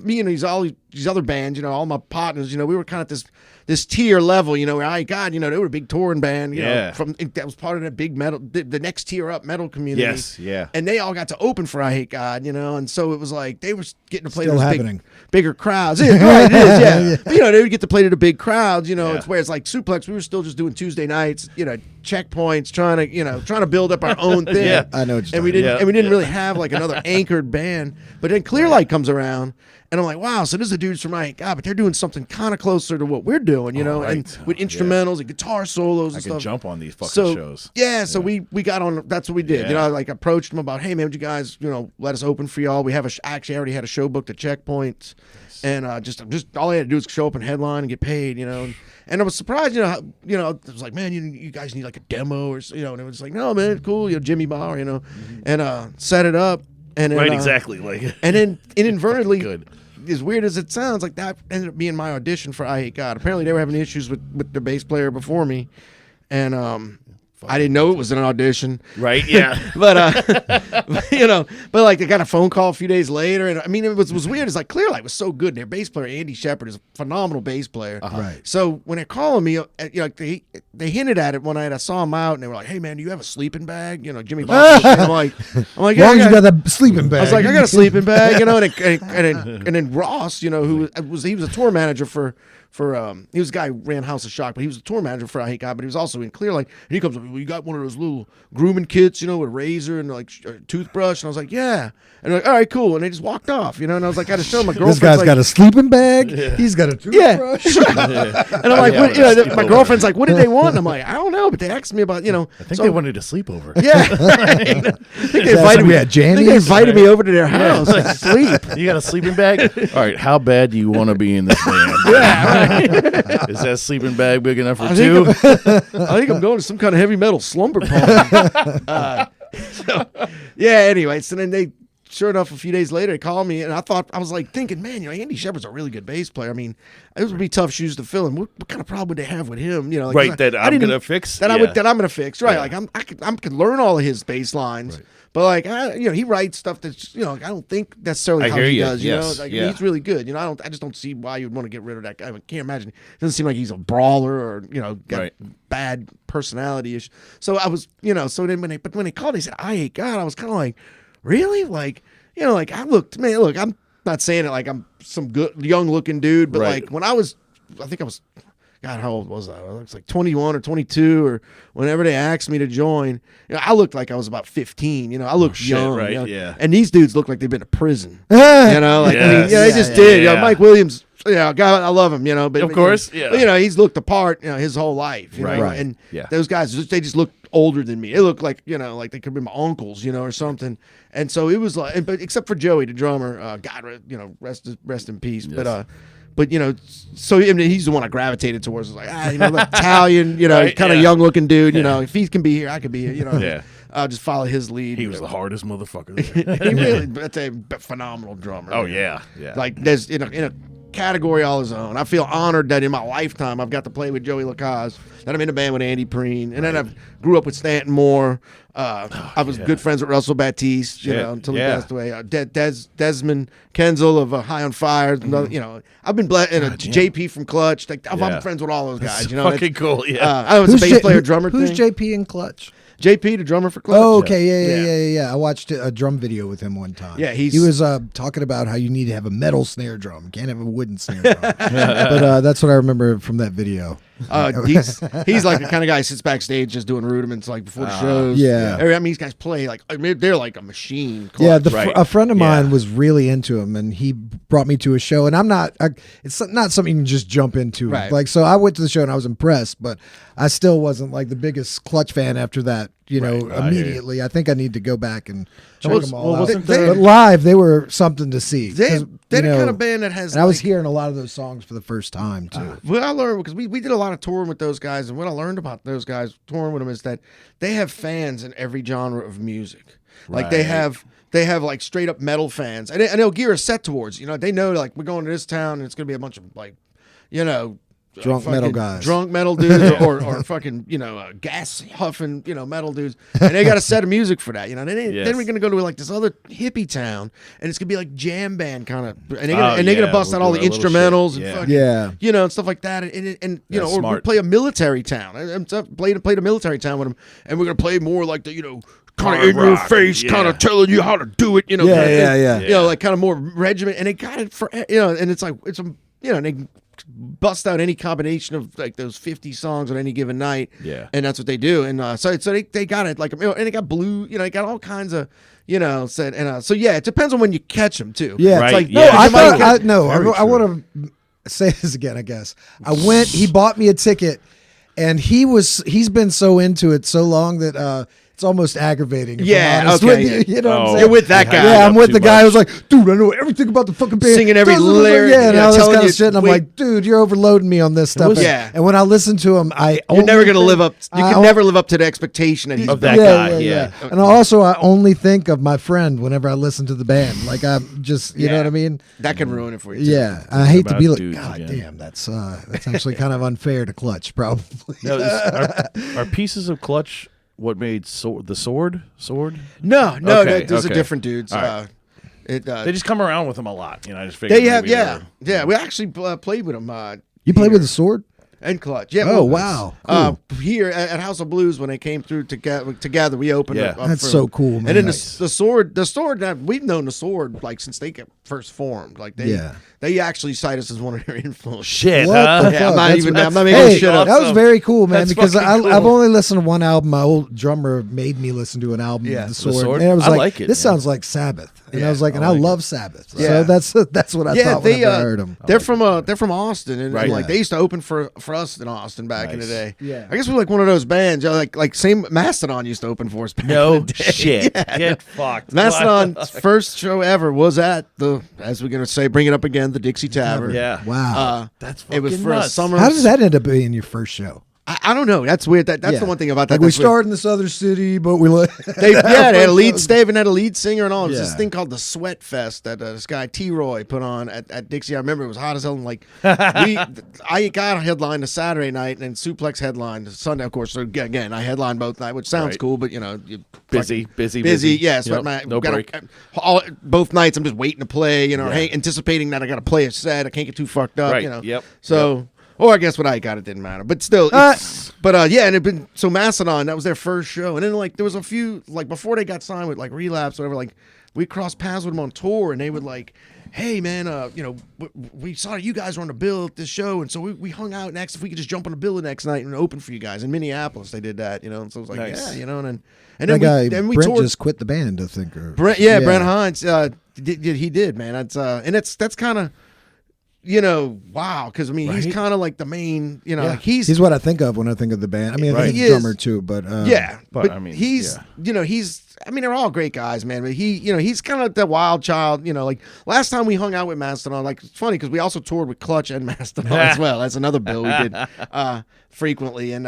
me and all these other bands, all my partners, we were kind of this tier level, where I God, they were a big touring band, Yeah. that was part of that big metal, the next tier up metal community. Yes. Yeah. And they all got to open for I Hate God, and so it was like they were getting to play Still to those happening. bigger crowds. Yeah, right, it is, yeah. Yeah. But, they would get to play to the big crowds, Yeah. It's where it's like Suplex, we were still just doing Tuesday nights, checkpoints, trying to build up our own thing. Yeah. I know what you're And we talking didn't about. and we didn't Yeah. really have like another anchored band. But then Clear Light comes around. And I'm like, wow, so this is the dudes from I Hate God, but they're doing something kind of closer to what we're doing, and right. with instrumentals and guitar solos I and can stuff. jump on these fucking So shows. yeah, so we got on. That's what we did. Yeah. I like approached them about, hey man, would you guys let us open for y'all? We have actually already had a show booked at Checkpoints, and just all I had to do was show up and headline and get paid, And I was surprised, it was like, man, you guys need like a demo or and it was like, no man, cool, Jimmy Bauer, and set it up, and then, Right. Exactly. Like. and then inadvertently. Good. As weird as it sounds, like that ended up being my audition for I Hate God. Apparently, they were having issues with the bass player before me, and I didn't know it was an audition. Right. Yeah. But but like I got a phone call a few days later, and I mean it was weird. It's like Clear Light was so good. Their bass player Andy Shepard is a phenomenal bass player. Right. So when they're calling me, they hinted at it one night. I saw them out, and they were like, "Hey man, do you have a sleeping bag?" Jimmy Bob. I'm like, As yeah, long I as you got- got the sleeping bag. I was like, I got a sleeping bag, and then Ross, who he was a tour manager for he was a guy who ran House of Shock, but he was a tour manager for I Hate God, but he was also in Clear Light. And he comes up, well, you got one of those little grooming kits, with a razor and like a toothbrush, and I was like, yeah, and they're like, all right, cool, and they just walked off, and I was like, I had to show my girlfriend. This guy's like, got a sleeping bag. He's got a yeah. toothbruch. And I'm like, my girlfriend's like, what did they want? And I'm like, I don't know, but they asked me about, I think they wanted to sleep over. Yeah, right. I think they That's invited when me. we had I think they jammies. invited me over to their house to sleep. You got a sleeping bag? All right. How bad do you want to be in this band? Yeah, right. Is that sleeping bag big enough for I two? think I'm going to some kind of heavy metal slumber party. Anyway, so then they, sure enough, a few days later, they called me, and I was like thinking, man, Andy Shepard's a really good bass player. I mean, it would be tough shoes to fill. And what kind of problem would they have with him? Like, Right, that I I'm didn't- gonna fix? That Yeah. I'm gonna fix. Right, Yeah. like I can learn all of his bass lines. Right. But like he writes stuff that's I don't think necessarily I how hear he you. does. Yes. Like Yeah. he's really good. I just don't see why you'd want to get rid of that guy. I can't imagine. It doesn't seem like he's a brawler or got Right. bad personality issues. So I was so then when they called, they said I Hate God. I was kind of like, really, like I looked, man. Look, I'm not saying it like I'm some good young looking dude, but Right. like when I think I was. God, how old was I? I was like 21 or 22, or whenever they asked me to join, I looked like I was about 15. I looked shit, young, right, yeah. And these dudes look like they've been to prison. Like, Yes. They just did. Yeah. Mike Williams, God, I love him. But Of course, yeah. But, he's looked the part, his whole life. You Right. know? Right. And Yeah. those guys, they just looked older than me. They looked like like they could be my uncles, or something. And so it was like, but except for Joey, the drummer, God, rest in peace. Yes. But so I mean, he's the one I gravitated towards. It's like like Italian, Right, kind of yeah. young looking dude. If he can be here, I could be here. Yeah. I'll just follow his lead. He was the hardest motherfucker there. He really, that's a phenomenal drummer. Oh man. yeah. Like there's in a category all his own. I feel honored that in my lifetime I've got to play with Joey Lacaze, that I'm in a band with Andy Preen, and then I grew up with Stanton Moore. I was good friends with Russell Batiste, Shit, until he yeah. passed away. Desmond Kenzel of High on Fire. I've been blessed. And JP from Clutch. Like I'm Yeah. friends with all those guys. Fucking cool. Yeah. I was a bass player, drummer Who's thing. JP in Clutch? JP, the drummer for Clutch. Oh, okay, yeah. Yeah. I watched a drum video with him one time. Yeah, he was talking about how you need to have a metal snare drum. You can't have a wooden snare drum. But that's what I remember from that video. He's like the kind of guy who sits backstage just doing rudiments like before the shows. Yeah. I mean, these guys play like, I mean, they're like a machine. Yeah, Clutch. a friend of mine Yeah. was really into him, and he brought me to a show. And it's not something you can just jump into. Right. Like, so I went to the show and I was impressed, but I still wasn't like the biggest Clutch fan after that. Immediately. I think I need to go back and check them all out. But live, they were something to see. They're 'Cause, the kind of band that has. and I was hearing a lot of those songs for the first time too. What I learned, because we did a lot of touring with those guys, and what I learned about those guys touring with them is that they have fans in every genre of music. Like they have like straight up metal fans, and they'll gear a set towards. They know like we're going to this town, and it's gonna be a bunch of like, Drunk metal fucking guys. drunk metal dudes, or fucking gas huffing metal dudes, and they got a set of music for that. Then we're gonna go to like this other hippie town, and it's gonna be like jam band kind of, and they're gonna bust out all the we'll do our little instrumentals shit. and Yeah. fucking, and stuff like that, and or we smart. play a military town. I played a military town with them, and we're gonna play more like the kind of in your face, kind of telling you how to do it. Yeah. Like kind of more regiment, and they got it for and it's like and they bust out any combination of like those 50 songs on any given night. Yeah. And that's what they do. And so they got it like, and they got blue, they got all kinds of, said, and so yeah, it depends on when you catch them too. Yeah, Right. it's like Yeah. I want to say this again. I guess I went. He bought me a ticket, and he's been so into it so long that it's almost aggravating. If I'm honest with you. You know what I'm saying? You're with that guy. Yeah, I'm with too the guy much. who's like, dude, I know everything about the fucking band. Singing every lyric, Yeah, and all this telling kind you, of shit. And I'm wait. like, dude, you're overloading me on this stuff. Yeah. And when I listen to him, You're never gonna live up. You can never live up to the expectation that he's Of that yeah, guy, yeah. And also, I only think of my friend whenever I listen to the band. Like, I'm just, you know what I mean? That can ruin it for you. Too. Yeah, I hate to about be like, dudes God again. damn, that's actually kind of unfair to Clutch, probably. No, are pieces of Clutch what made the sword? No, Okay, those are okay. different dudes. All right. They just come around with them a lot. I just figured They have, maybe yeah. We actually played with them. You played with the sword? and Clutch. Yeah. Oh, well, wow. Here at House of Blues, when they came through together, we opened Yeah. up. That's for so them. cool, man. And then Nice. the sword. That we've known the sword like since they first formed. Like they actually cite us as one of their influences. Shit, What huh? the Yeah, fuck? I'm not That's- even. that's- I'm not making Hey, shit up. that was very cool, man. That's because fucking cool. I've only listened to one album. My old drummer made me listen to an album. Yeah. The The Sword. Sword? And I was I like, like it, this man. sounds like Sabbath. And Yeah, I was like, and I I like love Sabbath. Yeah. So that's what I thought whenever I heard them. They're from Austin, and Right. like they used to open for us in Austin back in the Nice. day. Yeah. I guess we're like one of those bands. Like same Mastodon used to open for us. Back in No the day. shit. Yeah. Get fucked. Mastodon's first show ever was at as we're gonna say, bring it up again, the Dixie Tavern. Yeah. Wow. That's It was fucking for a nuts. summer. How does that end up being your first show? I don't know. That's weird. That's Yeah. the one thing about that. Like we that's weird. started in this other city, but we They had a lead. They even had a lead singer and all. It was this Yeah. thing called the Sweat Fest that this guy T-Roy put on at Dixie. I remember it was hot as hell. And like I got a headline the Saturday night and SUPLECS headline the Sunday. Of course, so again I headlined both nights, which sounds Right. cool, but you Busy. Yes, Yep. but No break. Both nights I'm just waiting to play. Yeah. Anticipating that I got to play a set. I can't get too fucked up. Right. You know. Yep. So. Or I guess what I got, it didn't matter. But still, yeah, and Mastodon, that was their first show. And then like there was a few, like before they got signed with like Relapse or whatever, like we crossed paths with them on tour and they would like, hey man, we saw you guys were on the bill at this show, and so we hung out next if we could just jump on the bill the next night and open for you guys. In Minneapolis they did that, and so it was like, Nice. yeah, and that then guy then we Brent toured. just quit the band, I think. Or Brent Hines, he did, man. That's kind of, wow, because I mean he's Right. kind of like the main, like he's what I think of when I think of the band. I mean, I Right. think He he's a is. drummer too, but yeah, but, I mean, he's they're all great guys, man. But he's kind of like the wild child. Like last time we hung out with Mastodon, like it's funny because we also toured with Clutch and Mastodon as well. That's another bill we did frequently, and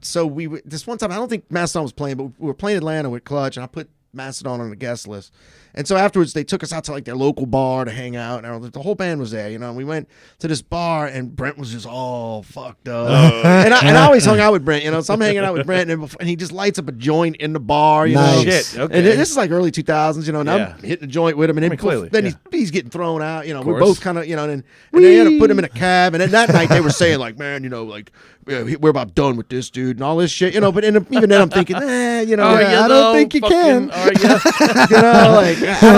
so this one time I don't think Mastodon was playing, but we were playing Atlanta with Clutch, and I put Mastodon on the guest list. And so afterwards, they took us out to like their local bar to hang out, and the whole band was there. And we went to this bar, and Brent was just all fucked up. And I always hung out with Brent, so I'm hanging out with Brent, and he just lights up a joint in the bar, Nice. Shit. Okay. And this is like early 2000s, and Yeah. I'm hitting a joint with him, and then, clearly, then yeah. he's getting thrown out. We're course. both kind of, and they had to put him in a cab. And then that night they were saying like, man, we're about done with this dude and all this shit, But even then I'm thinking, I don't think you can. I I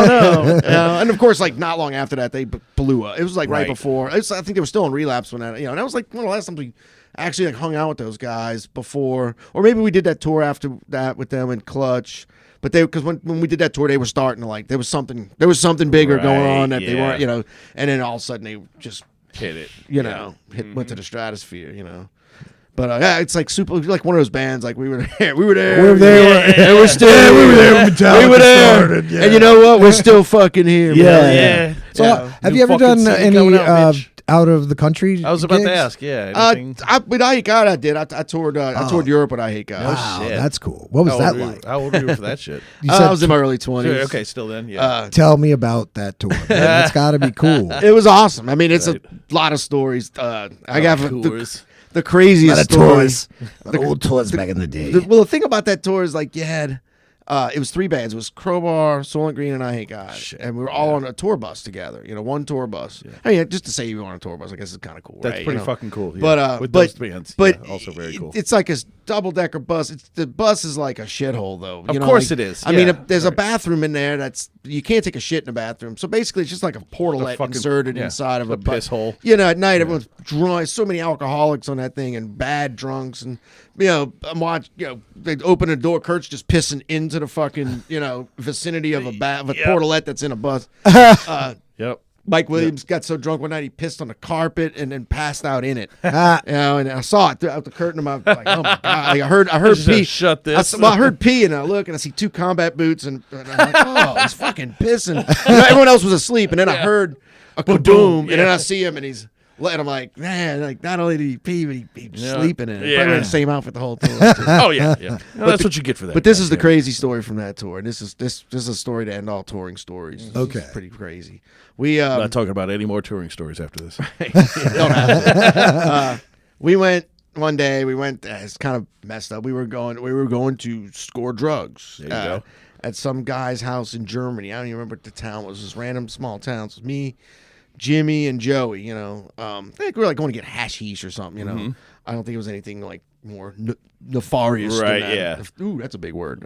don't know. And of course, like not long after that, they blew up. It was like right Right. before. I think they were still in Relapse when that. And that was like one of the last times I actually like hung out with those guys before, or maybe we did that tour after that with them and Clutch. But because when we did that tour, they were starting to like there was something bigger going on that they weren't, and then all of a sudden they just hit it, went to the stratosphere, But yeah, it's like like one of those bands. Like we were there, we were there, and we're still, we were there, we were there, started, and you know what? We're still fucking here. Yeah. So, have you ever done any out of the country? I was about to ask. Yeah. With Eyehategod, I did. I toured. I toured Europe with Eyehategod. Wow, that's cool. What was that like? How old were you for that shit? I was in my early 20s. Sure, okay, still then. Yeah. Tell me about that tour. Man. That's got to be cool. It was awesome. I mean, it's a lot of stories. I got the craziest stories. The old tours back in the day. The thing about that tour is like you had, it was 3 bands. It was Crowbar, Soylent Green, and Eyehategod, and we were all on a tour bus together. One tour bus. Yeah. I mean, just to say you were on a tour bus, I guess is kind of cool. That's right? pretty fucking cool. Yeah. But with those bands, also very cool. It's like a double-decker bus. The bus is like a shithole, though. Of course it is. I mean, there's a bathroom in there you can't take a shit in a bathroom. So basically, it's just like a portalette inserted inside of a piss hole. At night, everyone's drunk. So many alcoholics on that thing and bad drunks, and I'm watching. They open a door. Kurt's just pissing into the fucking vicinity of a portalette that's in a bus. Yep. Mike Williams got so drunk one night he pissed on the carpet and then passed out in it. And I saw it through the curtain of my like, oh my god! Like, I heard pee. Shut this. I heard pee and I look and I see 2 combat boots and I'm like, oh, he's fucking pissing. Everyone else was asleep and then I heard a kaboom and then I see him and he's. And I'm like, man, like not only did he pee, but he's sleeping in it. Probably in the same outfit the whole tour. Oh yeah. No, that's what you get for that. But this is the crazy story from that tour. And this is a story to end all touring stories. Okay, it's pretty crazy. We I'm not talking about any more touring stories after this. Don't have to. We went one day. It's kind of messed up. We were going to score drugs. There you go. At some guy's house in Germany. I don't even remember what the town was. This random small town. It was me, Jimmy, and Joey. I think we were like going to get hashish or something. Mm-hmm. I don't think it was anything like more nefarious. Right? Than that. Yeah. Ooh, that's a big word.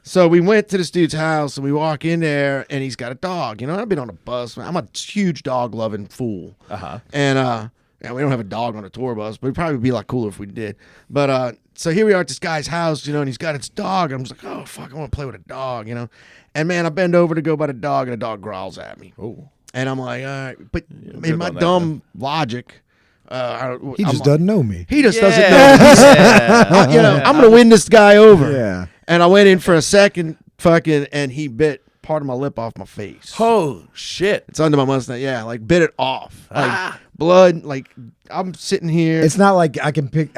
So we went to this dude's house and we walk in there and he's got a dog. I've been on a bus. I'm a huge dog loving fool. And we don't have a dog on a tour bus, but it'd probably be a lot cooler if we did. But so here we are at this guy's house, and he's got his dog. And I'm just like, oh fuck, I want to play with a dog, And man, I bend over to go by the dog, and the dog growls at me. Oh. And I'm like, all right, but in my dumb logic. He just doesn't know me. He just doesn't know me. I'm gonna win this guy over. Yeah. And I went in for a second, and he bit part of my lip off my face. Oh shit! It's under my mustache. Yeah, like bit it off. Like blood. Like I'm sitting here. It's not like I can put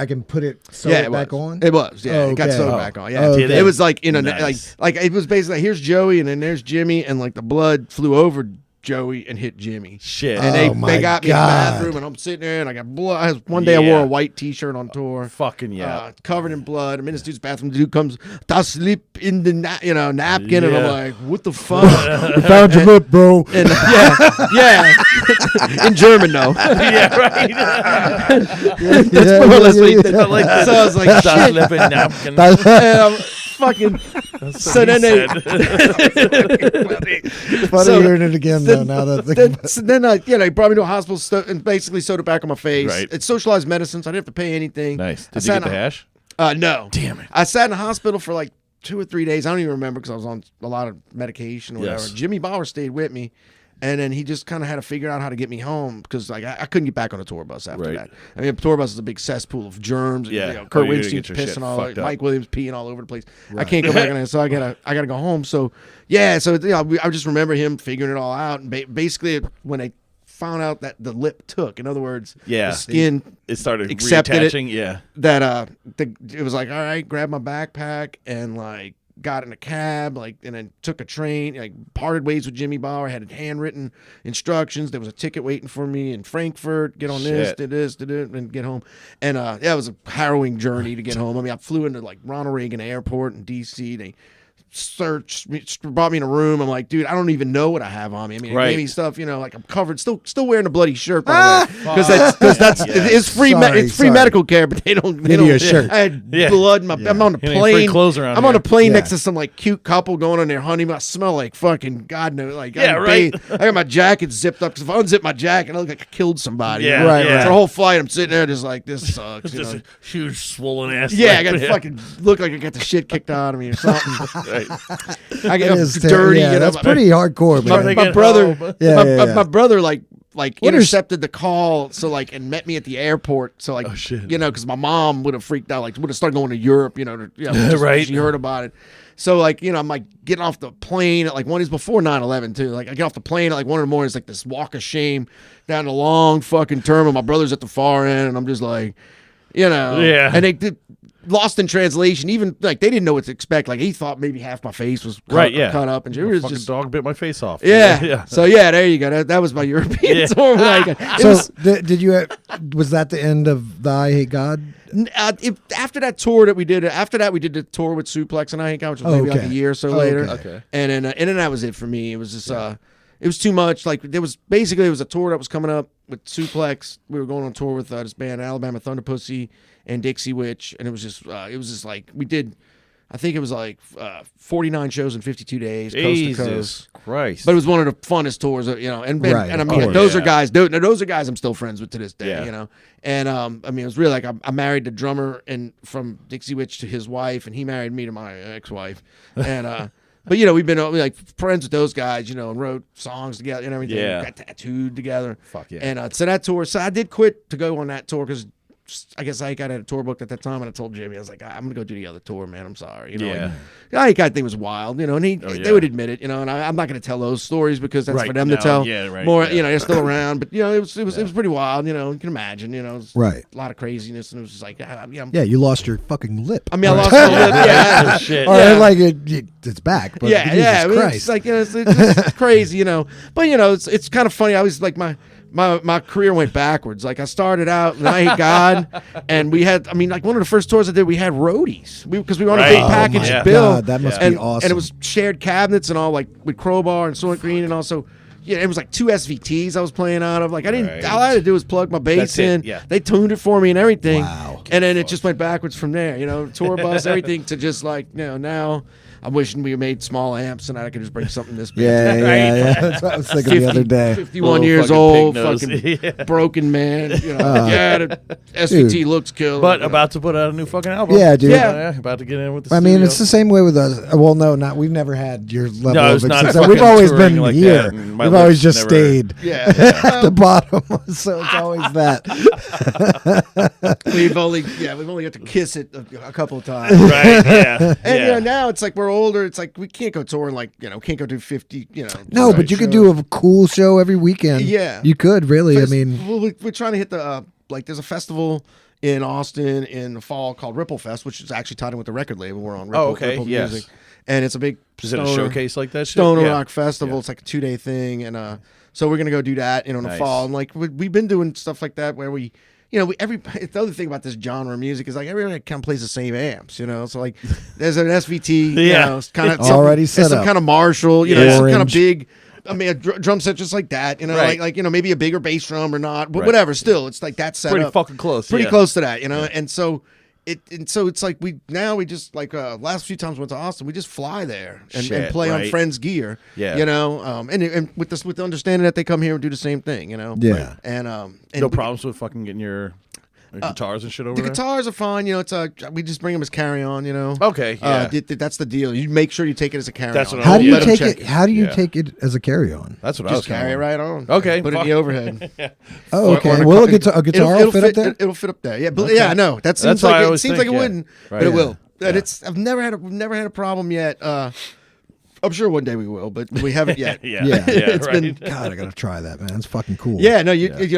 it back on. It was. Yeah, okay. It got sewed back on. Yeah, okay. It was like in a nice. like it was basically here's Joey and then there's Jimmy and like the blood flew over Joey and hit Jimmy. Shit. And they got me in the bathroom and I'm sitting there and I got blood. One day I wore a white t-shirt on tour. Fucking yeah. Covered in blood. I'm in this dude's bathroom. The dude comes, I sleep in the napkin and I'm like, what the fuck? We found your lip, bro. And yeah. In German though. Yeah, right. That's more or less what he did. So I was like, shit. Lip in napkin. And I'm fucking so then they funny hearing it again though now that they brought me to a hospital and basically sewed it back on my face. Right. It's socialized medicine, so I didn't have to pay anything. Nice. Did you get the hash? No. Damn it. I sat in the hospital for like 2 or 3 days. I don't even remember because I was on a lot of medication or whatever. Yes. Jimmy Bauer stayed with me. And then he just kind of had to figure out how to get me home because like I couldn't get back on a tour bus after that. I mean, a tour bus is a big cesspool of germs. Yeah, Kurt Winstein's pissing all over, Mike Williams peeing all over the place. Right. I can't go back on it, so I gotta go home. So I just remember him figuring it all out. And basically, when they found out that the lip took, in other words, the skin it started accepted reattaching. That it was like, all right, grab my backpack and like. Got in a cab, and then took a train, parted ways with Jimmy Bauer, had handwritten instructions. There was a ticket waiting for me in Frankfurt. Get on this, do this, and get home. And it was a harrowing journey to get home. I mean, I flew into like Ronald Reagan Airport in D.C. brought me in a room. I'm like, dude, I don't even know what I have on me. I mean, Right. it gave me stuff, like I'm covered, still wearing a bloody shirt, by the way, because that's it's free. It's free medical care, but they don't. Give you a shirt. I had blood in my. I'm on a Free plane. clothes around I'm here. on a plane next to some like cute couple going on their honeymoon. I smell like fucking God knows, like right. I got my jacket zipped up because if I unzip my jacket, I look like I killed somebody. Yeah, you know? right. For the whole flight, I'm sitting there just like this sucks. Just a huge swollen ass. Yeah, I got fucking look like I got the shit kicked out of me or something. Right. I get That is dirty. yeah, that's pretty hardcore, man. My brother, Yeah. my brother, like What intercepted the call, so like and met me at the airport. So like, shit. Because my mom would have freaked out, like would have started going to Europe, just, Right. She heard about it. So like, I'm like getting off the plane at like one is before 9/11 too. Like I get off the plane at like 1 in the morning. It's like this walk of shame down the long fucking terminal. My brother's at the far end, and I'm just like, Yeah. And they did. Lost in translation, even like they didn't know what to expect. Like he thought maybe half my face was cut up, and it was fucking just dog bit my face off. yeah. So there you go. That was my European tour. Did you? Was that the end of the Eyehategod? After that tour that we did, we did the tour with Suplex and Eyehategod, which was maybe like a year or so later. Okay. And then that was it for me. It was just it was too much. Like there was a tour that was coming up with Suplex. We were going on tour with this band Alabama Thunder Pussy and Dixie Witch, and it was just like we did. I think it was like 49 shows in 52 days, Jesus coast to coast. Christ. But it was one of the funnest tours, and Right, I of mean, course. those are guys. Those are guys I'm still friends with to this day. Yeah. And I mean, it was really like I married the drummer and from Dixie Witch to his wife, and he married me to my ex-wife, and but we've been like friends with those guys, and wrote songs together and everything. Yeah. Got tattooed together. Fuck yeah. And so that tour, so I did quit to go on that tour because. I guess I had a tour booked at that time, and I told Jimmy, I was like, I'm gonna go do the other tour, man. I'm sorry, Like, I thing was wild, and they would admit it, and I'm not gonna tell those stories because that's for them to tell. Yeah, right. More, they're still around, but it was pretty wild, you can imagine, it was Right. a lot of craziness, and it was just like, Yeah, you lost your fucking lip. I mean, I lost my lip, yeah, Shit. Or like it's back. But Jesus Christ. it's like it's crazy, but it's kind of funny. I was like my career went backwards. Like I started out, and Eyehategod, and we had, like one of the first tours I did, we had roadies because we were on a big package bill. God, that must and, be awesome. And it was shared cabinets and all, like with Crowbar and Soylent Green, and also, it was like 2 SVTs I was playing out of. Like I didn't, all I had to do was plug my bass in. Yeah. They tuned it for me and everything. Wow. And then it just went backwards from there. Tour bus, everything to just like, now. I'm wishing we made small amps and I could just bring something this big. Yeah. That's what I was thinking the other day. 51 years old, fucking broken man. The SVT looks killer. But about to put out a new fucking album. Yeah, dude. Yeah, about to get in with the I mean, studio. it's the same way with us. Well, no, we've never had your level No, of it's not success. We've fucking always touring been like here. that, and my We've always lips just never- stayed yeah. at the bottom. So it's always that. we've only got to kiss it a couple of times. Right, yeah. And now it's like we're older. It's like we can't go touring can't go do 50. No, but you could do a cool show every weekend. Yeah. You could really. I mean, we're trying to hit the there's a festival in Austin in the fall called Ripple Fest, which is actually tied in with the record label we're on. Ripple, Ripple yes. Music, and it's a big Is it a showcase like that? Stoner shit? Rock Festival. It's like a 2-day thing, and so we're gonna go do that, in the Nice. fall. And like we've been doing stuff like that where we. The other thing about this genre of music is like everybody kind of plays the same amps, so like there's an SVT, it's kind of already set some up. kind of Marshall, it's some kind of Orange. big. I mean, a drum set just like that, Right. like maybe a bigger bass drum or not, but Right. whatever. Still, it's like that set Pretty up. fucking close. Pretty yeah. close to that, and so it's like we just like last few times we went to Austin, we just fly there and Shit, play on right. friends' gear, Yeah. and with the understanding that they come here and do the same thing, Yeah. and No problems with fucking getting your guitars and shit over the there? guitars are fine, it's we just bring them as carry-on, Okay, yeah. That's the deal. You make sure you take it as a carry-on. That's what how do you Let 'em take check it? How do you Yeah. take it as a carry-on? That's what I was Just carry it right on. Okay, Put it in fuck. the overhead. Oh, Or okay. in Will a it'll guitar fit up there? It'll fit up there. Yeah, but yeah, no, that seems That's what I like it always seems think, like it yeah. wouldn't, Right. but it Yeah. will. And Yeah. we've never had a problem yet. I'm sure one day we will, but we haven't yet. Yeah, Yeah. It's right. been- God, I gotta try that, man. It's fucking cool. Yeah, no,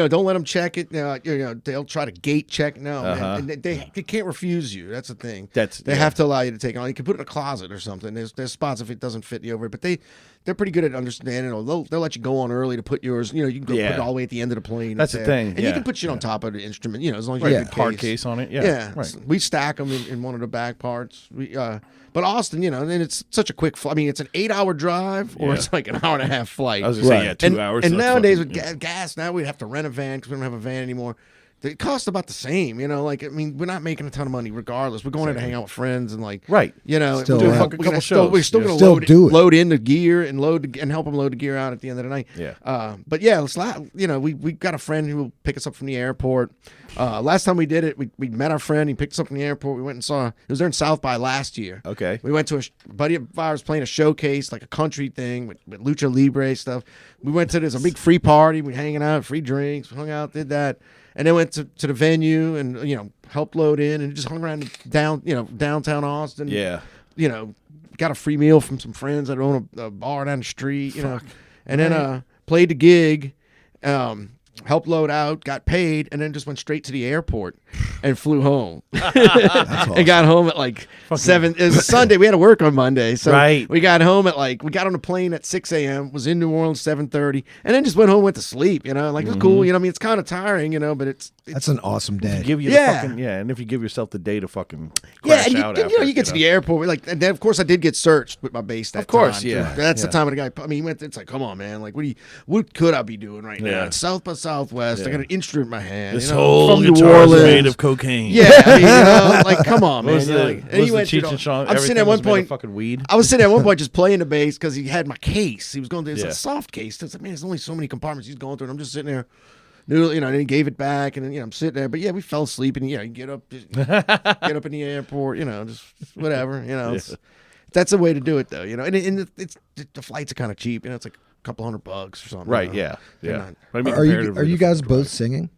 don't let them check it. They'll try to gate check. No, Uh-huh. man. And they can't refuse you. That's the thing. They have to allow you to take it on. You can put it in a closet or something. There's spots if it doesn't fit the overhead, but they're pretty good at understanding. They'll let you go on early to put yours. You can go put it all the way at the end of the plane. That's the there. thing, and you yeah. can put shit on top of the instrument. As long as you Right. have a good Hard case on it. Yeah. Yeah, Right. we stack them in one of the back parts. But But Austin, you know, and it's such a quick flight. I mean, it's an 8-hour drive or it's like an hour and a half flight. I was going to say, yeah, 2 hours. And so nowadays fucking, with gas, now we'd have to rent a van because we don't have a van anymore. It costs about the same, you know. Like, I mean, we're not making a ton of money regardless. We're going there to hang out with friends and like, right? You know, Still, we're fucking couple shows. We're still going to load in the gear and help them load the gear out at the end of the night. Yeah. But yeah, you know, we got a friend who will pick us up from the airport. Last time we did it, we met our friend. He picked us up from the airport. We went and saw. It was there in South by last year. Okay. We went to a buddy of ours playing a showcase, like a country thing with Lucha Libre stuff. We went to a big free party. We hanging out, free drinks, hung out, did that. And then went to the venue and, you know, helped load in and just hung around downtown Austin. Yeah. You know, got a free meal from some friends that own a bar down the street, you know. And then played the gig, helped load out, got paid, and then just went straight to the airport and flew home. Awesome. And got home at like 7. It was Sunday. We had to work on Monday. So we got home at we got on a plane at 6 a.m., was in New Orleans 7:30, and then just went home, went to sleep, you know. Like, it was cool. You know, I mean, it's kind of tiring, you know, but it's that's an awesome day. Give you the fucking, and if you give yourself the day to fucking crash and out you know, you get to the airport, and then, of course, I did get searched with my bass that time. Yeah. That's the time of the guy. I mean, he went, it's like, come on, man. Like, what could I be doing right now? It's South by Southwest. I got an instrument in my hand. This you know, whole from New guitar's Orleans. made of cocaine. Yeah, I mean, you know, like, come on, man. And he went I'm sitting at one point. Fucking weed. I was sitting at one point just playing the bass because he had my case. He was going through it's a Yeah. soft case. It's like, man, there's only so many compartments he's going through. And I'm just sitting there, you know, and then he gave it back, and then, you know, I'm sitting there. But yeah, we fell asleep, and you get up in the airport, you know, just whatever, you know. That's a way to do it, though, you know. And the flights are kind of cheap, you know. It's like a couple $100 or something. Right? You know? Yeah. Not, I mean, Are you guys both singing?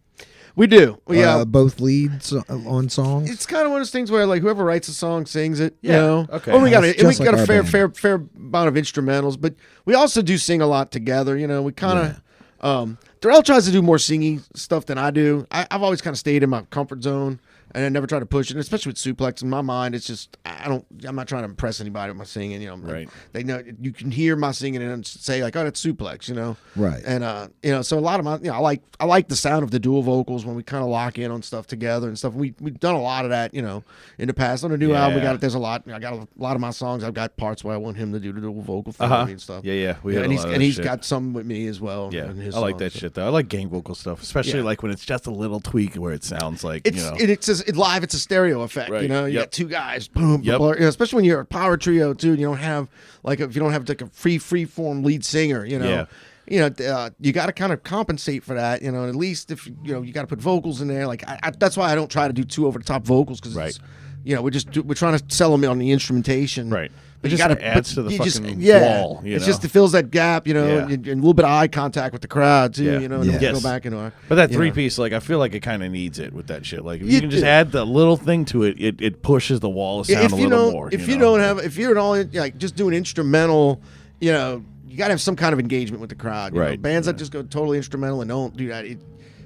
we do. Yeah. Both leads on songs. It's kind of one of those things where, like, whoever writes a song sings it. Yeah. You know? Okay. Well, we got It's just like a our fair amount of instrumentals, but we also do sing a lot together. You know, we kind of. Darrell tries to do more singing stuff than I do. I've always kind of stayed in my comfort zone, and I never try to push it. And especially with Suplex, in my mind, it's just I'm not trying to impress anybody with my singing. You know, Right. They know you can hear my singing and say like, oh, that's Suplex. You know, Right. And you know, so a lot of my, you know, I like the sound of the dual vocals when we kind of lock in on stuff together and stuff. We've done a lot of that, you know, in the past. On the new album, we got there's a lot. I got a lot of my songs. I've got parts where I want him to do the dual vocal for me and stuff. Yeah. We had and he's got some with me as well. Yeah, in his I like songs, that so. shit though. I like gang vocal stuff, especially like when it's just a little tweak where it sounds like It's live. It's a stereo effect. Right. You know, you Yep. got two guys, boom, Yep. you know, especially when you're a power trio too. And you don't have if you don't have like a free form lead singer. You know. Yeah. You know, you got to kind of compensate for that. You know, at least if you know you got to put vocals in there. Like that's why I don't try to do too over the top vocals because you know we're trying to sell them on the instrumentation. Right. But It you just got to adds to the fucking wall. You It's know? just it fills that gap. You know, and a little bit of eye contact with the crowd too. Yeah. You know, and then Yes. go back and But that you know. 3-piece, like, I feel like it kind of needs it with that shit. Like, if You you can just do. add the little thing to it, it pushes the wall of sound a little more. If you don't have, if you're at all like just doing instrumental, you know, you got to have some kind of engagement with the crowd. You know? Right. Bands that just go totally instrumental and don't do that.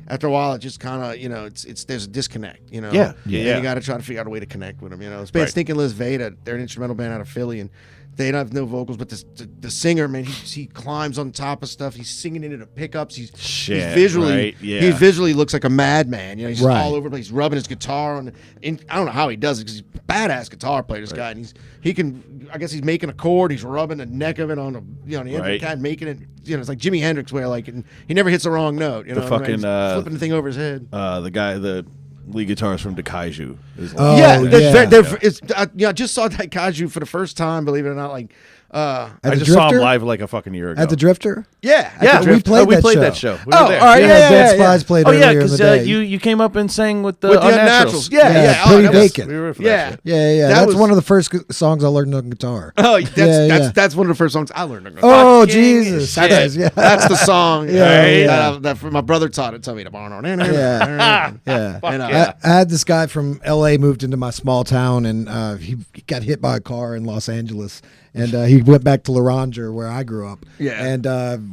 After a while, it just kind of, you know, it's there's a disconnect. You know. Yeah. And you got to try to figure out a way to connect with them. You know, this band Right. Stinking Liz Veda, they're an instrumental band out of Philly, and they don't have no vocals, but the singer, man, he climbs on top of stuff. He's singing into the pickups. He's visually, right? Yeah. he visually looks like a madman. You know, he's just Right. all over the place. He's rubbing his guitar on. I don't know how he does it because he's a badass guitar player. This guy, and he can. I guess he's making a chord. He's rubbing the neck of it on the end of the cat, making it. You know, it's like Jimi Hendrix, where like and he never hits the wrong note. You know, fucking, he's flipping the thing over his head. the lead guitarist from Daikaiju is Oh, yeah, yeah. I just saw Daikaiju for the first time. Believe it or not, like. I At the just saw him Drifter? live like a fucking year ago. At the Drifter? Yeah, we played that show. We were Oh, there. all right, yeah, Dead Spies played Oh yeah, earlier in the because day. you came up and sang with the With the Unnaturals. Unnaturals. Yeah. Pretty that was- vacant. We were for Yeah. that shit. Yeah. That That's was- one of the first songs I learned on guitar. Oh, Yeah. that's one of the first songs I learned. Oh, Fucking Jesus. shit. Yeah. That's the song. Yeah. That my brother taught it to me. Yeah. Yeah. And, I had this guy from L.A. moved into my small town, and he got hit by a car in Los Angeles, and he went back to La Ranger, where I grew up, and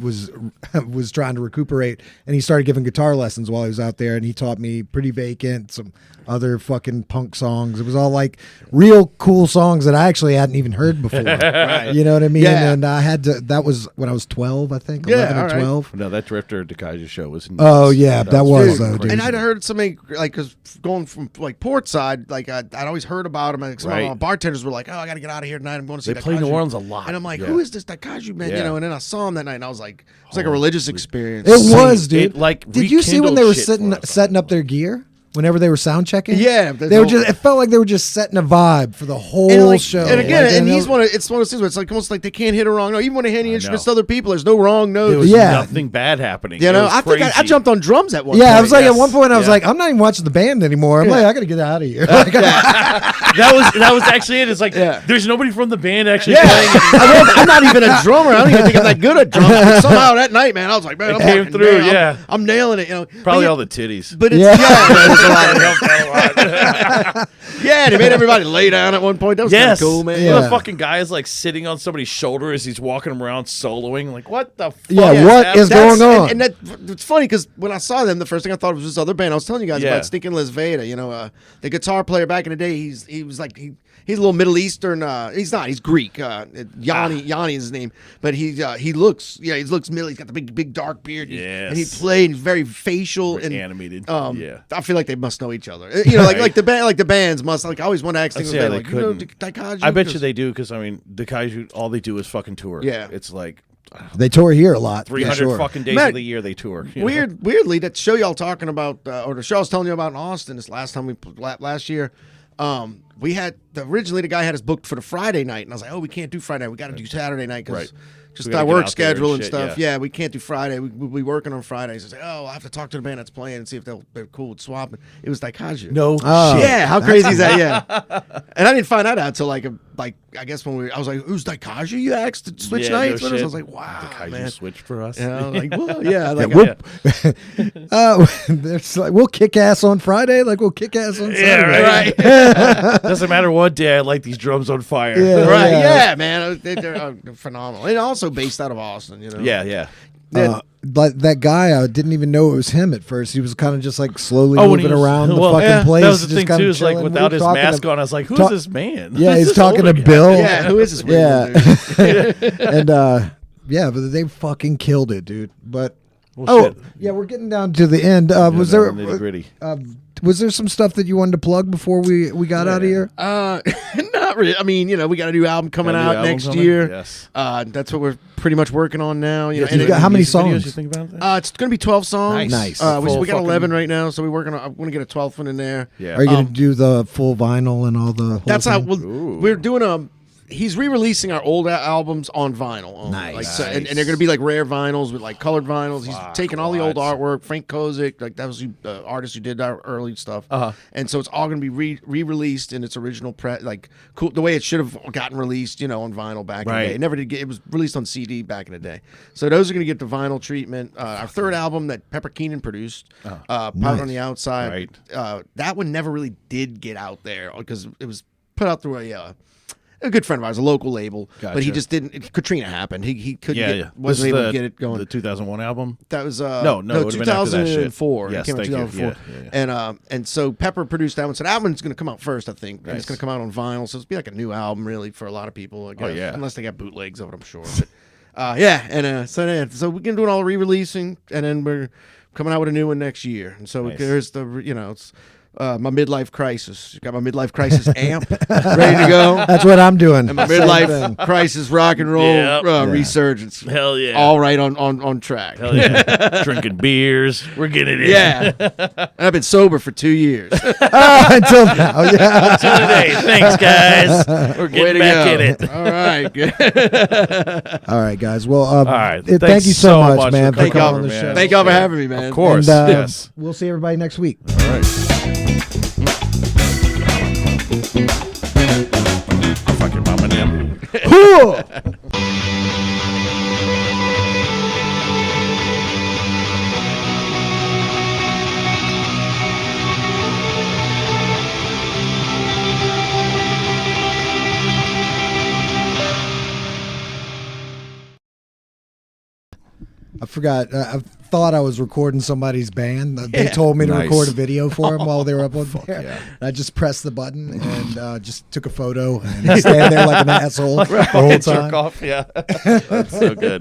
was trying to recuperate, and he started giving guitar lessons while he was out there, and he taught me Pretty Vacant, some other fucking punk songs. It was all like real cool songs that I actually hadn't even heard before. Right. You know what I mean? Yeah. And I had to. That was when I was 12, I think, 11 or 12. No, that Drifter Daikaiju show was. Oh yeah, that was though, dude. And I'd heard somebody like because was going from like port side, like I'd always heard about him. And some of my bartenders were like, "Oh, I got to get out of here tonight. I'm going to see." They play New Orleans a lot, and I'm like, "Who is this Daikaiju man?" You know. And then I saw him that night, and I was like, "It was like a religious experience." It was, dude. Did you see when they were rekindled setting up their gear? Whenever they were sound checking, yeah, they were just. It felt like they were just setting a vibe for the whole show. And again, and it's one of those things where it's like almost like they can't hit a wrong note. Even when they hand the instruments to other people, there's no wrong note. There was nothing bad happening. You know, I think I jumped on drums at one point. Yeah, I was like, at one point, I was like, I'm not even watching the band anymore. I'm like, I got to get out of here. That was actually it. It's like there's nobody from the band actually playing. I'm not even a drummer. I don't even think I'm that good at drums. But somehow that night, man, I was like, man, I'm came through. I'm nailing it. You know, probably all the titties. But it's there's a lot of yeah, they made everybody lay down at one point. That was kind of cool, man. The fucking guy is like sitting on somebody's shoulder as he's walking around soloing. Like, what the fuck? Yeah, what is going on? And it's funny because when I saw them, the first thing I thought was this other band. I was telling you guys about Stinking Les Veda. You know, the guitar player back in the day. He was like he's a little Middle Eastern. He's not. He's Greek. Yanni is his name. But he looks middle. He's got the big dark beard. Yes. And he played very facial and animated. I feel like they must know each other. You know, like the band, like the bands must. Like I always want to ask things like, you know, Daikaiju. I bet you they do because I mean, Daikaiju, all they do is fucking tour. Yeah, it's like. They tour here a lot. 300 fucking days of the year they tour. Weirdly, that show y'all talking about, or the show I was telling you about in Austin this last year, we had originally the guy had us booked for the Friday night, and I was like, oh, we can't do Friday night. We got to do Saturday night because just our work schedule and stuff. Yeah, we can't do Friday. We working on Fridays. I was like, oh, I'll have to talk to the band that's playing and see if they're cool with swapping. It was Daikaiju. No shit. Yeah, how crazy is that? Yeah. And I didn't find that out until like I guess when I was like, who's Daikaiju? You asked to switch nights with us. I was like, wow, Daikaiju man. switched for us. Yeah, like, well, yeah. Like, it's like we'll kick ass on Friday, like we'll kick ass on Saturday. Right. Doesn't matter what day. I light these drums on fire. Yeah, man. They're phenomenal. And also based out of Austin, you know. Yeah. But that guy, I didn't even know it was him at first. He was kind of just like slowly moving around the fucking place. That was the just thing too. Is like chilling. without his mask on, I was like, "Who's this man?" Yeah, he's talking to Bill. Yeah, who is this weird dude? And but they fucking killed it, dude. But yeah, we're getting down to the end. Was there nitty-gritty? Was there some stuff that you wanted to plug before we got out of here? Not really. I mean, you know, we got a new album coming out next year. Yes. That's what we're pretty much working on now. You know, and how many songs? You think about that? It's going to be 12 songs. Nice. We got 11 right now, so we're I want to get a 12th one in there. Yeah. Are you going to do the full vinyl and all the? That's how we're doing he's re-releasing our old albums on vinyl. Only. Nice. And they're going to be like rare vinyls with like colored vinyls. He's taking all the old artwork. Frank Kozik, like that was the artist who did our early stuff. And so it's all going to be re-released in its original cool the way it should have gotten released, you know, on vinyl back in the day. It never did get. It was released on CD back in the day. So those are going to get the vinyl treatment. Our third album that Pepper Keenan produced, Powder on the Outside. That one never really did get out there because it was put out through a good friend of ours, a local label, but he just didn't. Katrina happened. He couldn't wasn't able to get it going. The 2001 album. That was no, 2004. Yes, it came out 2004. Yeah. And so Pepper produced that one. So that one's going to come out first, I think. And it's going to come out on vinyl. So it's be like a new album, really, for a lot of people. I guess, unless they got bootlegs of it, I'm sure. But, so we're doing all the re-releasing, and then we're coming out with a new one next year. And so there's it's. My midlife crisis. Got my midlife crisis amp ready to go. That's what I'm doing. And my midlife crisis rock and roll resurgence. Hell yeah! All right on track. Hell yeah! Drinking beers. We're getting it in. Yeah. I've been sober for 2 years until now. Yeah. Until today. Thanks, guys. We're getting back in it. All right. All right, guys. Well, all right. Thank you so much, man, for coming on the show. Thank y'all for having me, man. Of course. And, yes. We'll see everybody next week. All right. Fuck your mama, damn. I forgot. I thought I was recording somebody's band. They told me to record a video for them while they were up on there. Yeah. I just pressed the button and just took a photo and stand there like an asshole the whole time. Jerk off. Yeah. That's so good.